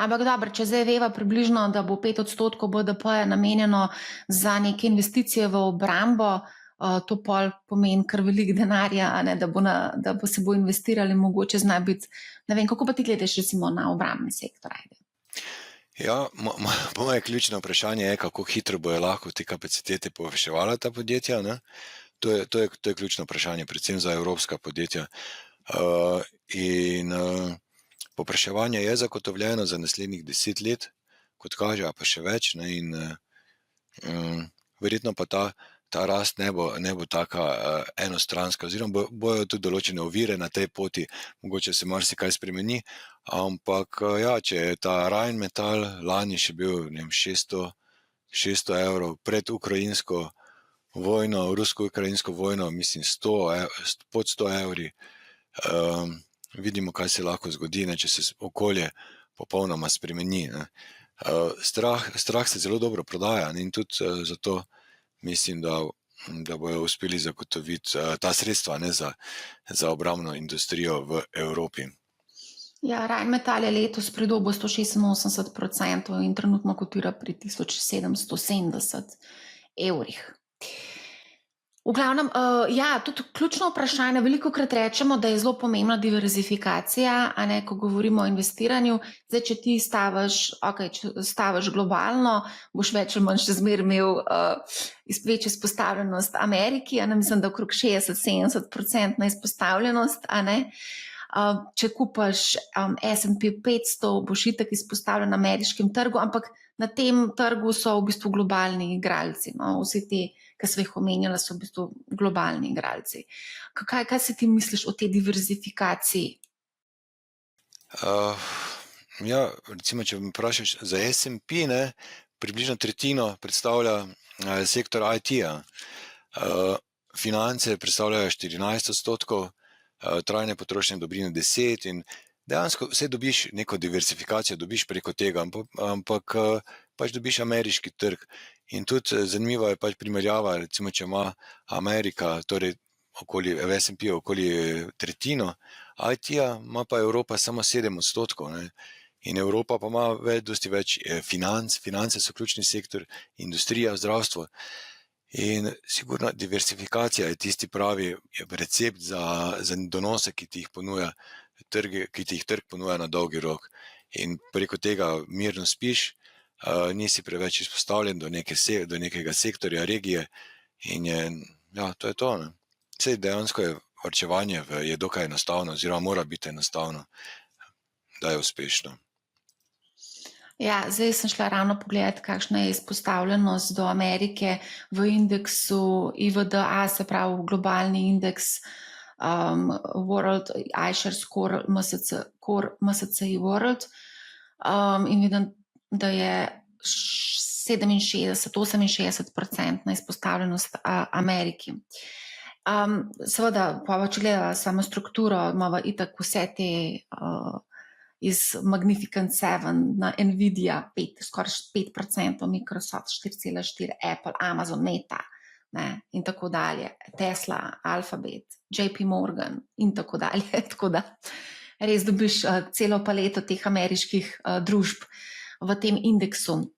Ampak dobro, če zdaj veva približno, da bo 5% BDP-ja namenjeno za neke investicije v obrambo, to pol pomeni kar veliko denarja, da se bo investirali, mogoče zna biti, ne vem, kako pa ti gledaš recimo na obrambni sektor? Ja, moje ključno vprašanje je, kako hitro bojo lahko te kapacitete povečevala ta podjetja, ne? To je ključno vprašanje, predvsem za evropska podjetja. Povpraševanje je zagotovljeno za naslednjih 10 let, kot kaže, pa še več, ne? Verjetno pa ta rast ne bo taka enostranska, oziroma bojo tudi določene ovire na tej poti, mogoče se marsikaj spremeni, ampak ja, če je ta Rheinmetall lani še bil 600 evrov pred ukrajinsko vojno, rusko-ukrajinsko vojno, mislim pod 100 evri, vidimo, kaj se lahko zgodi, ne, če se okolje popolnoma spremeni. Ne. Strah se zelo dobro prodaja, ne, in tudi zato mislim, da bojo uspeli zagotoviti ta sredstva, ne, za obrambno industrijo v Evropi. Ja, Rheinmetall je letos pridobil 186% in trenutno kotira pri 1770 evrih. V glavnem, ja, tudi ključno vprašanje, velikokrat rečemo, da je zelo pomembna diverzifikacija, a ne, ko govorimo o investiranju. Zdaj, če ti staviš globalno, boš več ali manj še zmeraj imel večjo izpostavljenost Ameriki, a ne, mislim, da okrog 60-70% izpostavljenost, a ne. Če kupaš S&P 500, boš itak izpostavljen na ameriškem trgu, ampak na tem trgu so v bistvu globalni igralci. No? Vsi ti, ki so jih omenjala, so v bistvu globalni igralci. Kaj si ti misliš o tej diverzifikaciji? Ja, recimo, če me vprašaš za S&P, ne, približno tretjino predstavlja sektor IT-ja. Finance predstavljajo 14%, trajne potrošnje dobrine 10% in dejansko vse dobiš neko diversifikacijo, dobiš preko tega, ampak pač dobiš ameriški trg. In tudi zanimiva je pač primerjava, recimo, če ima Amerika, torej v S&P okoli tretjino IT-ja, ima pa Evropa samo 7%. Ne? In Evropa pa ima dosti več financ, finance so ključni sektor, industrija, zdravstvo. In sigurno diversifikacija je tisti pravi recept za donose, ki ti jih trg ponuja na dolgi rok. In preko tega mirno spiš, nisi preveč izpostavljen do nekega sektorja, regije in ja, to je to. Ne? Sej dejansko je varčevanje je dokaj enostavno, oziroma mora biti enostavno, da je uspešno. Ja, zdaj sem šla ravno pogledati, kakšna je izpostavljenost do Amerike v indeksu IVDA, se pravi globalni indeks World iShares Core MSCI World, in vidim, da je 68% izpostavljenost Ameriki. Seveda, če gledava samo strukturo, imamo itak vse te iz Magnificent 7 na Nvidia 5, skoraj 5%, Microsoft 4,4%, Apple, Amazon, Meta, ne, in tako dalje, Tesla, Alphabet, JP Morgan in tako dalje. Tako da res dobiš celo paleto teh ameriških družb v tem indeksu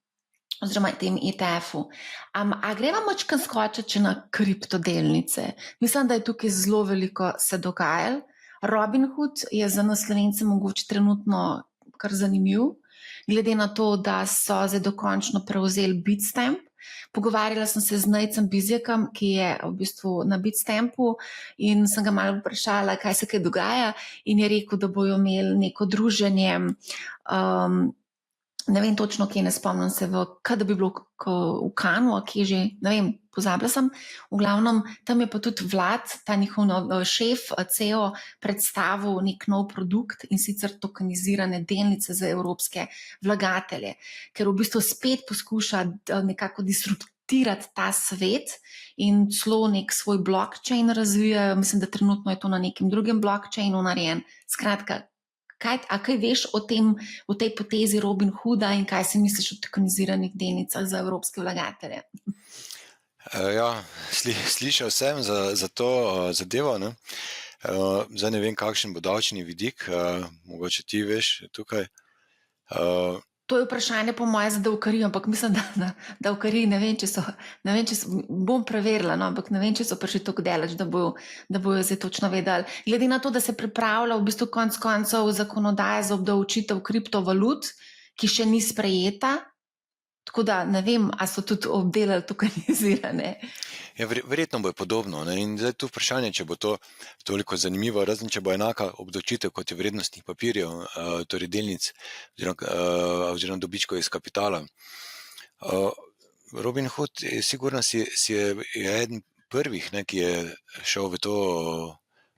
oziroma tem ETF-u. A greva močkan skočiti na kriptodelnice? Mislim, da je tukaj zelo veliko se dogajalo. Robinhood je za nas Slovence mogoče trenutno kar zanimiv, glede na to, da so zdaj dokončno prevzeli Bitstamp. Pogovarjala sem se z Nejcem Bizjakom, ki je v bistvu na Bitstampu, in sem ga malo vprašala, kaj se kaj dogaja, in je rekel, da bojo imeli neko druženje, ne vem točno, kje, ne spomnim se, kaj da bi bilo v Kanu, kje že, ne vem, pozabila sem. V glavnem, tam je pa tudi Vlad, ta njihov šef, CEO, predstavil nek nov produkt, in sicer tokenizirane delnice za evropske vlagatelje, ker v bistvu spet poskuša nekako disruptirati ta svet in celo nek svoj blockchain razvijajo. Mislim, da trenutno je to na nekem drugem blockchainu narejen. Skratka, kaj veš o tej potezi Robinhooda in kaj si misliš o tokeniziranih delnicah za evropske vlagatelje? Ja, slišal sem za to zadevo. Ne? Zdaj ne vem, kakšen bo davčni vidik, mogoče ti veš tukaj. To je vprašanje po moje za davkarij, ampak mislim, da davkarij ne vem, če so, bom preverila, no, ampak ne vem, če so prišli tako daleč, da bojo zdaj točno vedeli. Glede na to, da se pripravlja v bistvu konec koncev zakonodaja za obdavčitev kriptovalut, ki še ni sprejeta. Tako da ne vem, a so tudi obdelali tokenizirane. Ja, verjetno bo podobno. Ne? In zdaj tu vprašanje, če bo to toliko zanimivo, razen če bo enaka obdavčitev kot je vrednostnih papirjev, torej delnic oziroma dobičkov iz kapitala. Robinhood je sigurno je eden prvih, ne, ki je šel v to,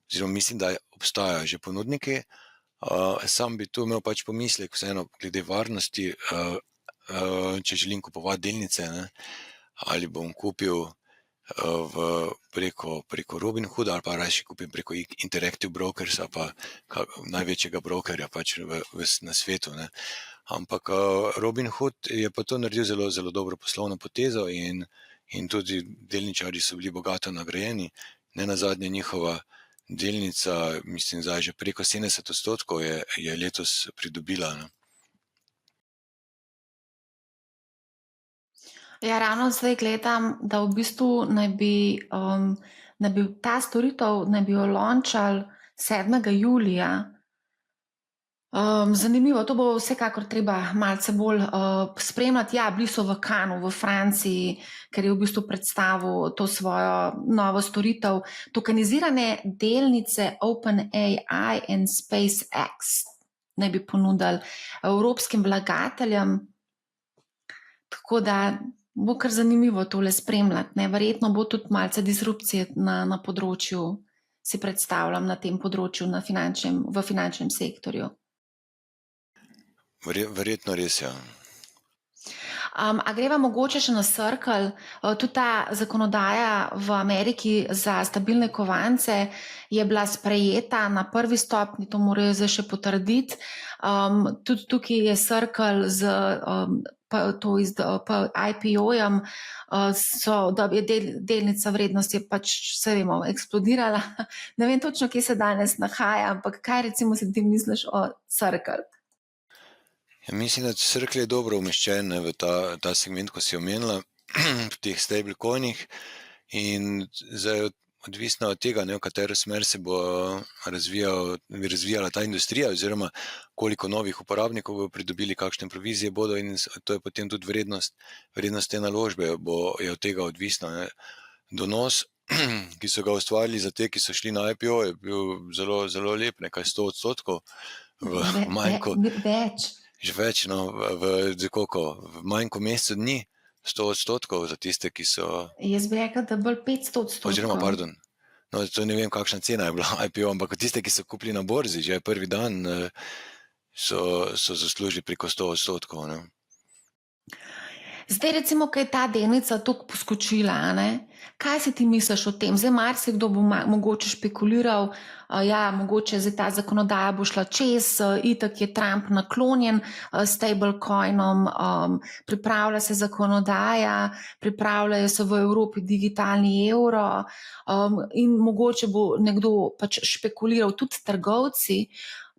oziroma mislim, da obstajajo že ponudniki. Sam bi tu imel pač pomislek vseeno glede varnosti, če želim kupovati delnice, ne, ali bom kupil preko Robinhooda ali pa raje kupim preko Interactive Brokers ali pa največjega brokerja pač na svetu. Ne. Ampak Robinhood je pa to naredil zelo, zelo dobro poslovno potezo in tudi delničarji so bili bogato nagrajeni. Nenazadnje njihova delnica, mislim, zdaj že preko 70% je letos pridobila. Ne. Ja, ravno zdaj gledam, da v bistvu naj bi ta storitev naj bi jo launchali 7. julija. Zanimivo, to bo vsekakor treba malce bolj spremljati. Ja, bili so v Cannesu, v Franciji, ker je v bistvu predstavil to svojo novo storitev. Tokenizirane delnice OpenAI in SpaceX naj bi ponudili evropskim vlagateljem. Tako da bo kar zanimivo tole spremljati. Ne? Verjetno bo tudi malce disrupcije na področju, si predstavljam, na tem področju v finančnem sektorju. Verjetno res, ja. A greva mogoče še na Circle, tudi ta zakonodaja v Ameriki za stabilne kovance je bila sprejeta na prvi stopnji, to morajo zdaj še potrditi. Tudi tukaj je Circle z IPO-jem, da je delnica vrednosti pač, vse vemo, eksplodirala. Ne vem točno, kje se danes nahaja, ampak kaj recimo si ti misliš o Circle? Ja, mislim, da Circle je dobro umeščen v ta segment, ko si omenila, v teh stablecoinih in zdaj odvisno od tega, v katero smer se bo razvijala ta industrija oziroma koliko novih uporabnikov bo pridobili, kakšne provizije bodo in to je potem tudi vrednost te naložbe je od tega odvisno. Ne. Donos, ki so ga ustvarili za te, ki so šli na IPO, je bil zelo, zelo lep, nekaj 100% v manj kot... Več. Že več, v manj kot mesecu dni, 100% za tiste, ki so... Jaz bi rekla, da bolj 500%. Oziroma, pardon, to ne vem, kakšna cena je bila IPO, ampak tiste, ki so kupili na borzi, že prvi dan so zaslužili preko 100%. Ne. Zdaj recimo, kaj je ta delnica toliko poskočila, ne? Kaj si ti misliš o tem? Zdaj marsikdo bo mogoče špekuliral, ja, mogoče zdaj ta zakonodaja bo šla čez, itak je Trump naklonjen stablecoinom, pripravlja se zakonodaja, pripravljajo se v Evropi digitalni evro in mogoče bo nekdo pač špekuliral, tudi trgovci.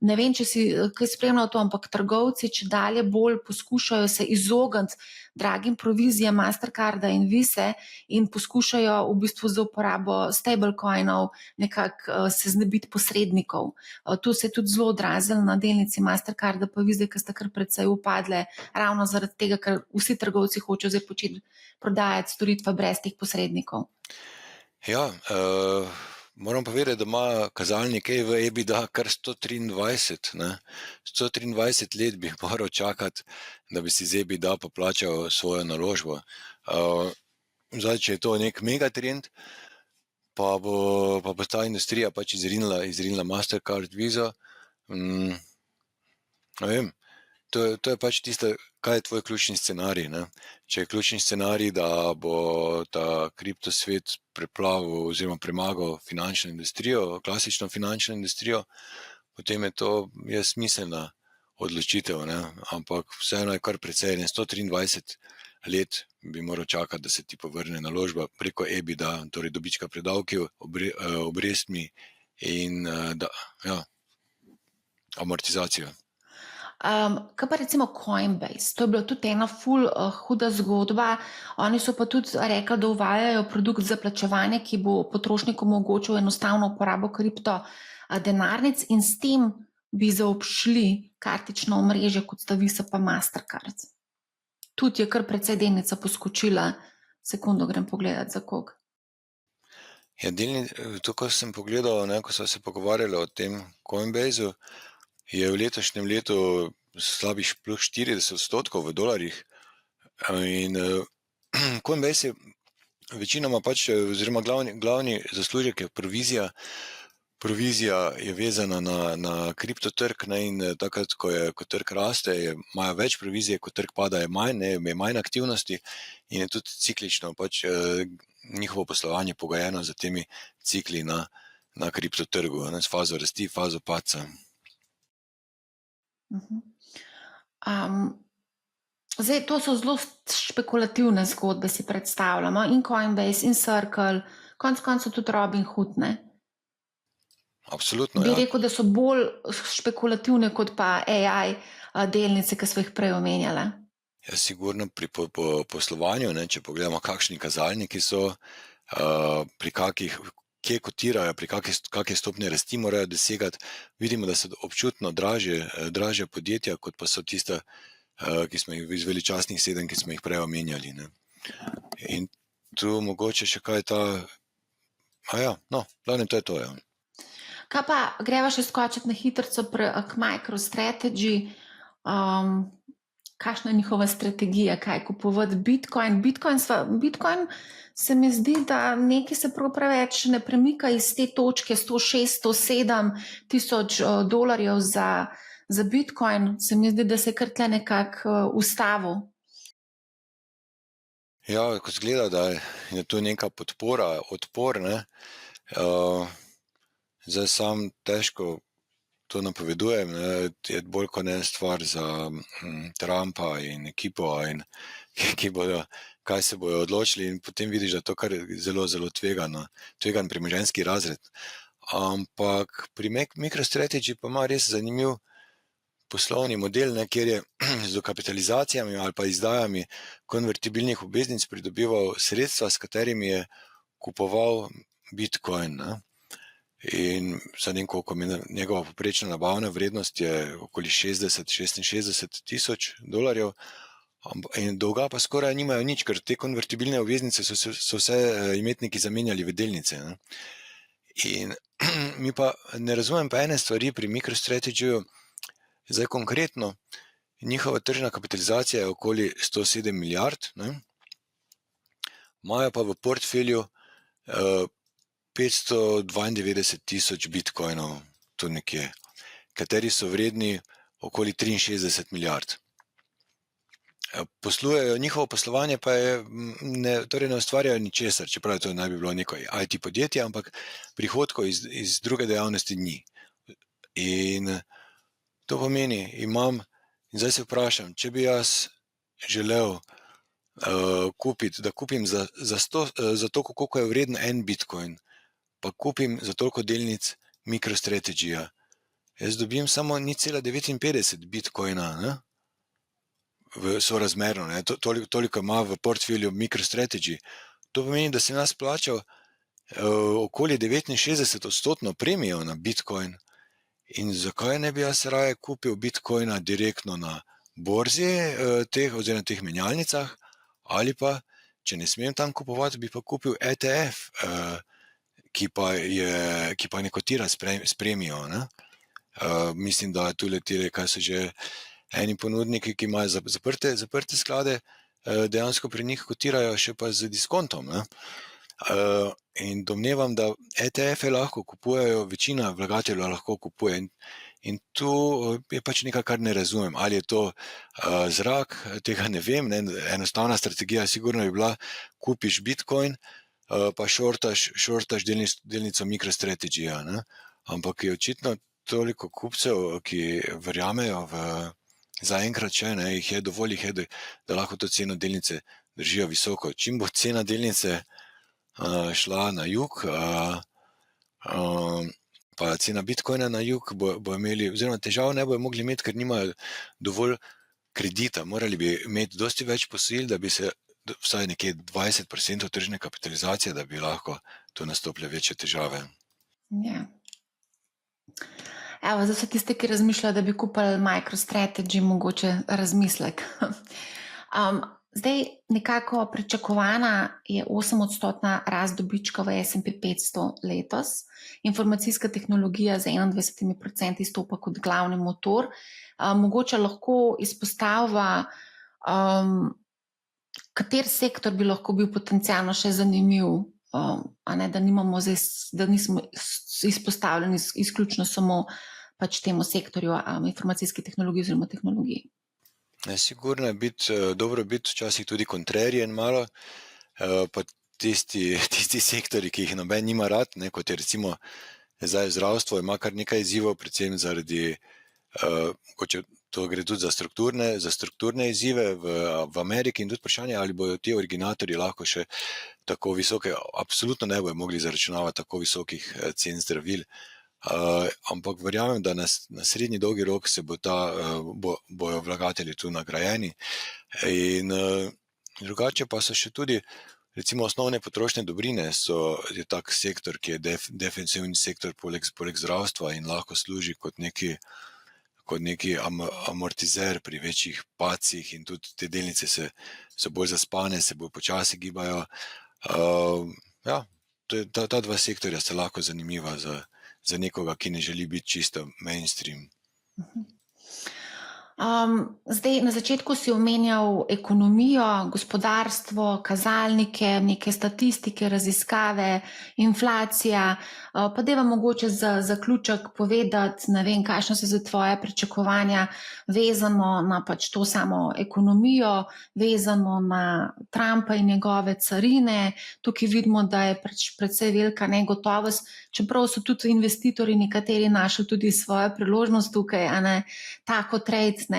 Ne vem, če si kaj spremljal to, ampak trgovci če dalje bolj poskušajo se izogniti dragim provizijam Mastercarda in Vise in poskušajo v bistvu za uporabo stablecoinov nekako se znebiti posrednikov. To se je tudi zelo odrazilo na delnici Mastercarda pa Vise, ki sta kar precej upadle ravno zaradi tega, ker vsi trgovci hočejo zdaj početi prodajati storitve brez teh posrednikov. Ja, moram povedati, da ima kazalnik v EBITDA kar 123. Ne? 123 let bi moral čakati, da bi si z EBITDA poplačal svojo naložbo. Zdaj, če je to nek megatrend, pa bo ta industrija pač izrinila Mastercard, Visa. Ne vem, to je pač tisto, kaj je tvoj ključni scenarij. Ne? Če je ključni scenarij, da bo ta kriptosvet preplavil oziroma premagal finančno industrijo, klasično finančno industrijo, potem je to smiselna odločitev. Ne? Ampak vseeno je kar precej, 123 let bi moral čakati, da se ti povrne naložba preko EBITDA, torej dobička pred davki, obrestmi in amortizacijo. Kaj pa recimo Coinbase, to je bila tudi ena huda zgodba, oni so pa tudi rekli, da uvajajo produkt za plačevanje, ki bo potrošnikom omogočil enostavno uporabo kripto denarnic in s tem bi zaobšli kartično omrežje, kot sta Visa pa Mastercard. Tudi je kar precej delnica poskočila, sekundo grem pogledat za koga. Ja, to, ko sem pogledal, ne, ko smo se pogovarjali o tem Coinbase-u, je v letošnjem letu slabih plus 40% v dolarjih. In Coinbase je večinoma pač, oziroma glavni zaslužek je provizija. Provizija je vezana na kriptotrg, ne, in takrat, ko trg raste, imajo več provizije, ko trg pada, je manj aktivnosti in je tudi ciklično pač njihovo poslovanje pogojeno za temi cikli na kriptotrgu, ne, s fazo rasti, fazo padca. Zdaj, to so zelo špekulativne zgodbe, si predstavljamo, in Coinbase, in Circle, konec koncev tudi Robinhood, ne? Absolutno, Bi ja. rekel, da so bolj špekulativne kot pa AI delnice, ki smo jih prej omenjali. Ja, sigurno pri poslovanju, ne, če pogledamo, kakšni kazalniki so, kje kotirajo, pri kakšne stopnje rasti morajo dosegati, vidimo, da so občutno dražja podjetja, kot pa so tista, ki smo jih iz veličastnih 7, ki smo jih prej omenjali. Ne. In tu mogoče še kaj glavnem to je to, ja. Kaj pa, greva še skočiti na hitrico k MicroStrategy. Kakšna je njihova strategija, kaj kupovati Bitcoin? Bitcoin se mi zdi, da nekaj se preveč ne premika iz te točke 106, 107 tisoč dolarjev za Bitcoin. Se mi zdi, da se je kar tle nekako ustavil. Ja, ko zgleda, da je tu neka podpora, odpor, ne, zdaj sam težko to napovedujem, ne, je bolj kot ne stvar za Trumpa in ekipo, in kaj se bojo odločili, in potem vidiš, da to kar zelo, zelo tvegan premoženjski razred. Ampak pri MicroStrategy pa ima res zanimiv poslovni model, ne, kjer je z dokapitalizacijami ali pa izdajami konvertibilnih obveznic pridobival sredstva, s katerimi je kupoval Bitcoin. Ne. In zanim, koliko njegova poprečna nabavna vrednost je okoli 60-66 tisoč dolarjev, in dolga pa skoraj nimajo nič, ker te konvertibilne obveznice so vse imetniki zamenjali v delnice. Ne. In mi pa ne razumem pa ene stvari pri MicroStrategy-ju. Zdaj konkretno, njihova tržna kapitalizacija je okoli 107 milijard, ne. Imajo pa v portfelju 592 tisoč bitcoinov, tu nekje, kateri so vredni okoli 63 milijard. Poslujejo, njihovo poslovanje pa je, torej ne ustvarjajo ničesar, čeprav to naj bi bilo neko IT podjetje, ampak prihodkov iz druge dejavnosti ni. In to pomeni, in zdaj se vprašam, če bi jaz želel da kupim za toliko, koliko je vreden en bitcoin, pa kupim za toliko delnic MicroStrategy-ja, jaz dobim samo 0,59 bitcoina, ne? Sorazmerno, ne? Toliko ima v portfelju MicroStrategy. To pomeni, da sem jaz plačal okoli 69% premijo na bitcoin. In zakaj ne bi jaz raje kupil bitcoina direktno na borzi oziroma teh menjalnicah, ali pa, če ne smem tam kupovati, bi pa kupil ETF, ki pa ne kotira s premijo. Ne? Mislim, da tu leteli, kaj so že eni ponudniki, ki imajo zaprte sklade, dejansko pri njih kotirajo še pa z diskontom. Ne? In domnevam, da ETF-e lahko kupujejo, večina vlagateljev lahko kupuje. In tu je pač nekaj, kar ne razumem. Ali je to zrak, tega ne vem. Ne? Enostavna strategija sigurno je bila, kupiš Bitcoin, pa šortaš delnico MicroStrategy-ja. Ne? Ampak je očitno toliko kupcev, ki verjamejo zaenkrat še, ne, jih je dovolj, da lahko to ceno delnice držijo visoko. Čim bo cena delnice šla na jug, pa cena Bitcoina na jug, bo imeli, oziroma težav ne bojo mogli imeti, ker nimajo dovolj kredita. Morali bi imeti dosti več posojil, da bi se vsaj nekje 20% tržne kapitalizacije, da bi lahko tu nastopile večje težave. Ja. Evo, za vse tiste, ki razmišljajo, da bi kupili MicroStrategy, mogoče razmislek. Zdaj, nekako pričakovana je 8-odstotna rast dobička v S&P 500 letos. Informacijska tehnologija z 21% stopa kot glavni motor. Mogoče lahko izpostavlja, kater sektor bi lahko bil potencialno še zanimiv, da nismo izpostavljeni izključno samo pač temu sektorju informacijske tehnologije oziroma tehnologiji. Sigurno je dobro biti včasih tudi kontrarien malo, pa tisti sektori, ki jih noben nima rad, kot je recimo zdaj zdravstvo, ima kar nekaj izzivov, predvsem zaradi, to gre tudi za strukturne izzive v Ameriki, in tudi vprašanje, ali bodo ti originatorji lahko še tako visoke, absolutno ne bojo mogli zaračunavati tako visokih cen zdravil, ampak verjamem, da na srednji dolgi rok se bojo vlagatelji tu nagrajeni. In drugače pa so še tudi recimo osnovne potrošne dobrine, je tak sektor, ki je defensivni sektor poleg zdravstva in lahko služi kot neki amortizer pri večjih padcih, in tudi te delnice so bolj zaspane, se bolj počasi gibajo. Ta dva sektorja sta lahko zanimiva za nekoga, ki ne želi biti čisto mainstream. Zdaj, na začetku si omenjal ekonomijo, gospodarstvo, kazalnike, neke statistike, raziskave, inflacija. Pa dajva mogoče za zaključek povedati, ne vem, kakšno so za tvoje pričakovanja vezano na pač to samo ekonomijo, vezano na Trumpa in njegove carine. Tukaj vidimo, da je precej velika negotovost, čeprav so tudi investitorji nekateri našli tudi svojo priložnost tukaj, tako trade,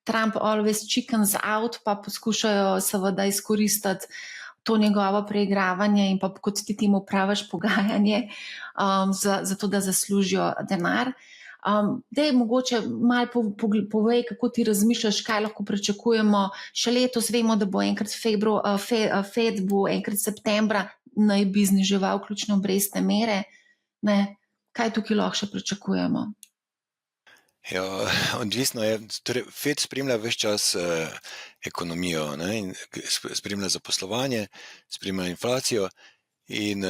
Trump always chickens out, pa poskušajo seveda izkoristiti to njegovo preigravanje in pa, kot ti temu praviš, pogajanje, zato da zaslužijo denar. Daj mogoče malo povej, kako ti razmišljaš, kaj lahko pričakujemo. Še letos vemo, da bo enkrat Fed bo enkrat septembra naj bi zniževal ključne obrestne mere. Kaj tukaj lahko še pričakujemo? Ja, odvisno je. Torej, Fed spremlja ves čas ekonomijo, in spremlja zaposlovanje, spremlja inflacijo, in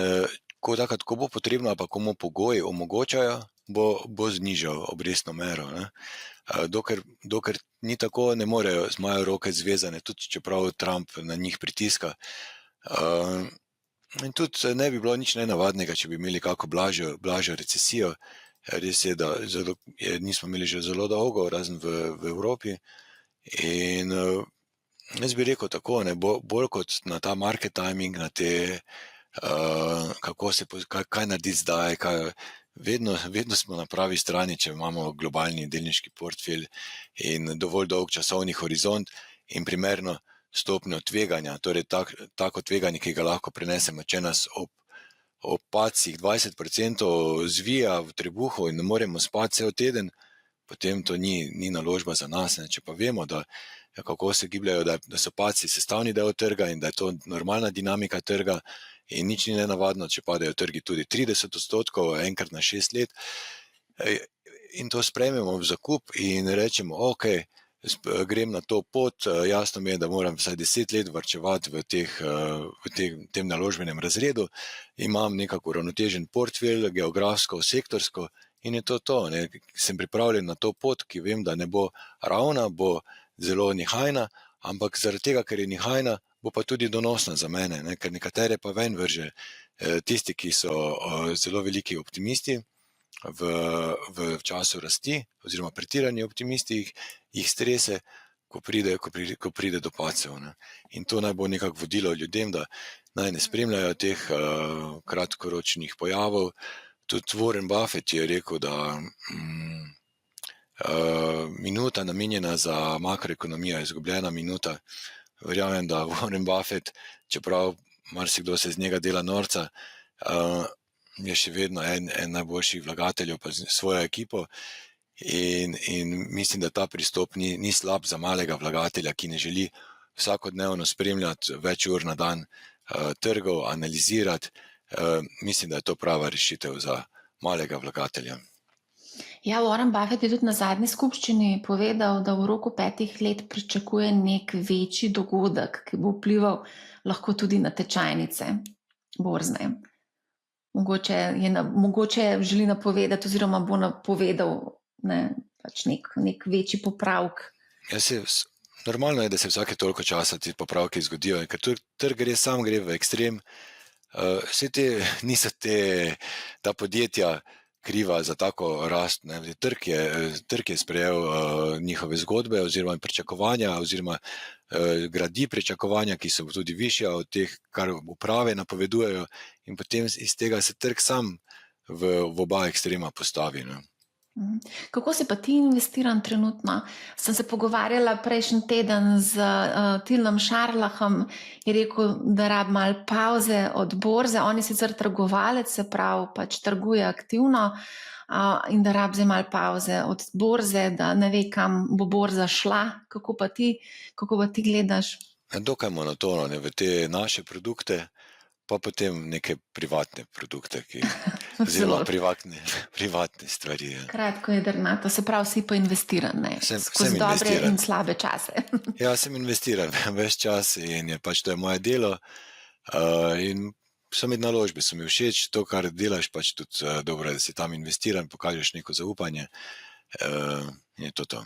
ko bo potrebno, pa komu pogoji omogočajo, bo znižal obrestno mero. Dokler ni tako, ne morejo, imajo roke zvezane, tudi čeprav Trump na njih pritiska. In tudi ne bi bilo nič nenavadnega, če bi imeli kako blažjo recesijo. Res je, da nismo imeli že zelo dolgo, razen v Evropi. In jaz bi rekel tako, bolj kot na ta market timing, na te, kaj narediti zdaj, vedno smo na pravi strani, če imamo globalni delniški portfelj in dovolj dolg časovni horizont in primerno stopnjo tveganja, torej tako tveganje, ki ga lahko prenesemo, če nas ob padcih 20% zvija v trebuhu in ne moremo spati cel teden, potem to ni naložba za nas. Če pa vemo, kako se gibljajo, da so padci sestavni del trga in da je to normalna dinamika trga in nič ni nenavadno, če padejo trgi tudi 30% enkrat na 6 let, in to sprejmemo v zakup in rečemo, ok, grem na to pot, jasno mi je, da moram vsaj 10 let varčevati v tem naložbenem razredu, imam nekako uravnotežen portfelj, geografsko, sektorsko, in je to. Sem pripravljen na to pot, ki vem, da ne bo ravna, bo zelo nihajna, ampak zaradi tega, ker je nihajna, bo pa tudi donosna za mene, ker nekatere pa ven vrže. Tisti, ki so zelo veliki optimisti, v času rasti, oziroma pretirani optimisti, jih strese, ko pride do padcev. In to naj bo nekako vodilo ljudem, da naj ne spremljajo teh kratkoročnih pojavov. Tudi Warren Buffett je rekel, da minuta namenjena za makroekonomijo je izgubljena minuta. Verjamem, da Warren Buffett, čeprav marsikdo se z njega dela norca, je še vedno en najboljših vlagateljev pa z svojo ekipo, in mislim, da ta pristop ni slab za malega vlagatelja, ki ne želi vsakodnevno spremljati več ur na dan trgov, analizirati. Mislim, da je to prava rešitev za malega vlagatelja. Ja, Warren Buffett je tudi na zadnji skupščini povedal, da v roku 5 let pričakuje nek večji dogodek, ki bo vplival lahko tudi na tečajnice borzne. Mogoče želi napovedati oziroma bo napovedal pač nek večji popravek. Normalno je, da se vsake toliko časa ti popravki zgodijo, ker trg gre v ekstrem. Niso ta podjetja kriva za tako rast. Trg je sprejel njihove zgodbe oziroma pričakovanja oziroma gradi pričakovanja, ki so tudi višja od teh, kar uprave napovedujejo, in potem iz tega se trg sam v oba ekstrema postavi. Kako si pa ti investiran trenutno? Sem se pogovarjala prejšnji teden z Tilnom Šarlahom, je rekel, da rabi malo pauze od borze. On je sicer trgovalec, se pravi, pač trguje aktivno, in da rabi malo pauze od borze, da ne ve, kam bo borza šla. Kako pa ti gledaš? Dokaj monotono, v te naše produkte, pa potem neke privatne produkte, oziroma privatne stvari. Kratko jedrnato, se pravi, si pa investiran, skozi dobre in slabe čase. Ja, sem investiran ves čas in pač to je moje delo. In so mi naložbe, so mi všeč, to, kar delaš, pač tudi dobro, da si tam investiran, pokažeš neko zaupanje. Je to.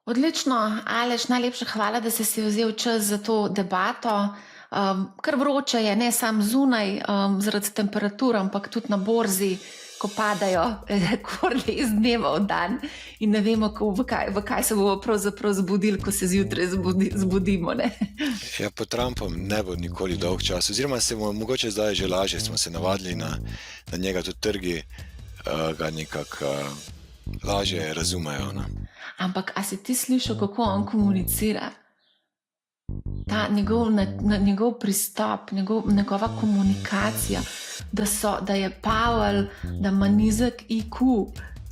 Odlično, Aleš, najlepša hvala, da si vzel čas za to debato. Kar vroče je, ne samo zunaj zaradi temperatur, ampak tudi na borzi, ko padajo rekordi iz dneva v dan in ne vemo, v kaj se bomo pravzaprav zbudili, ko se zjutraj zbudimo. Ja, po Trumpom ne bo nikoli dolg čas, oziroma se bomo mogoče zdaj že lažje, smo se navadili na njega, tudi trgi ga nekako lažje razumejo. Ampak a si ti slišal, kako on komunicira? Ta njegov pristop, njegova komunikacija, da je Powell, da ima nizek IQ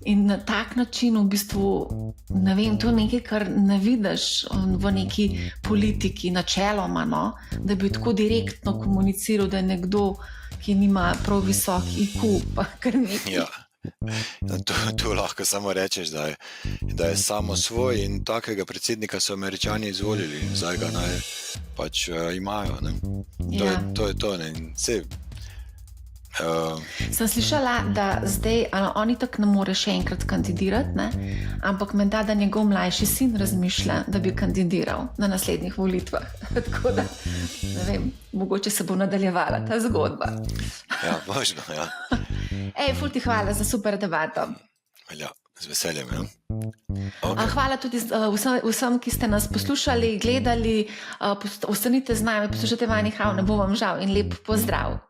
in na tak način v bistvu, ne vem, to je nekaj, kar ne vidiš v neki politiki načeloma, da bi tako direktno komuniciral, da je nekdo, ki nima prav visok IQ, pa kar nekaj. Ja. To lahko samo rečeš, da je samo svoj, in takega predsednika so Američani izvolili, zdaj ga naj pač imajo. To je to. Sem slišala, da zdaj oni tako ne more še enkrat kandidirati, ampak menda, da njegov mlajši sin razmišlja, da bi kandidiral na naslednjih volitvah. Tako da, ne vem, mogoče se bo nadaljevala ta zgodba. Ja, možno, ja. Ful ti hvala za super debato. Ja, z veseljem, ja. Okay. Hvala tudi vsem, ki ste nas poslušali, gledali. Ostanite z nami, poslušajte Money How, ne bo vam žal, in lep pozdrav.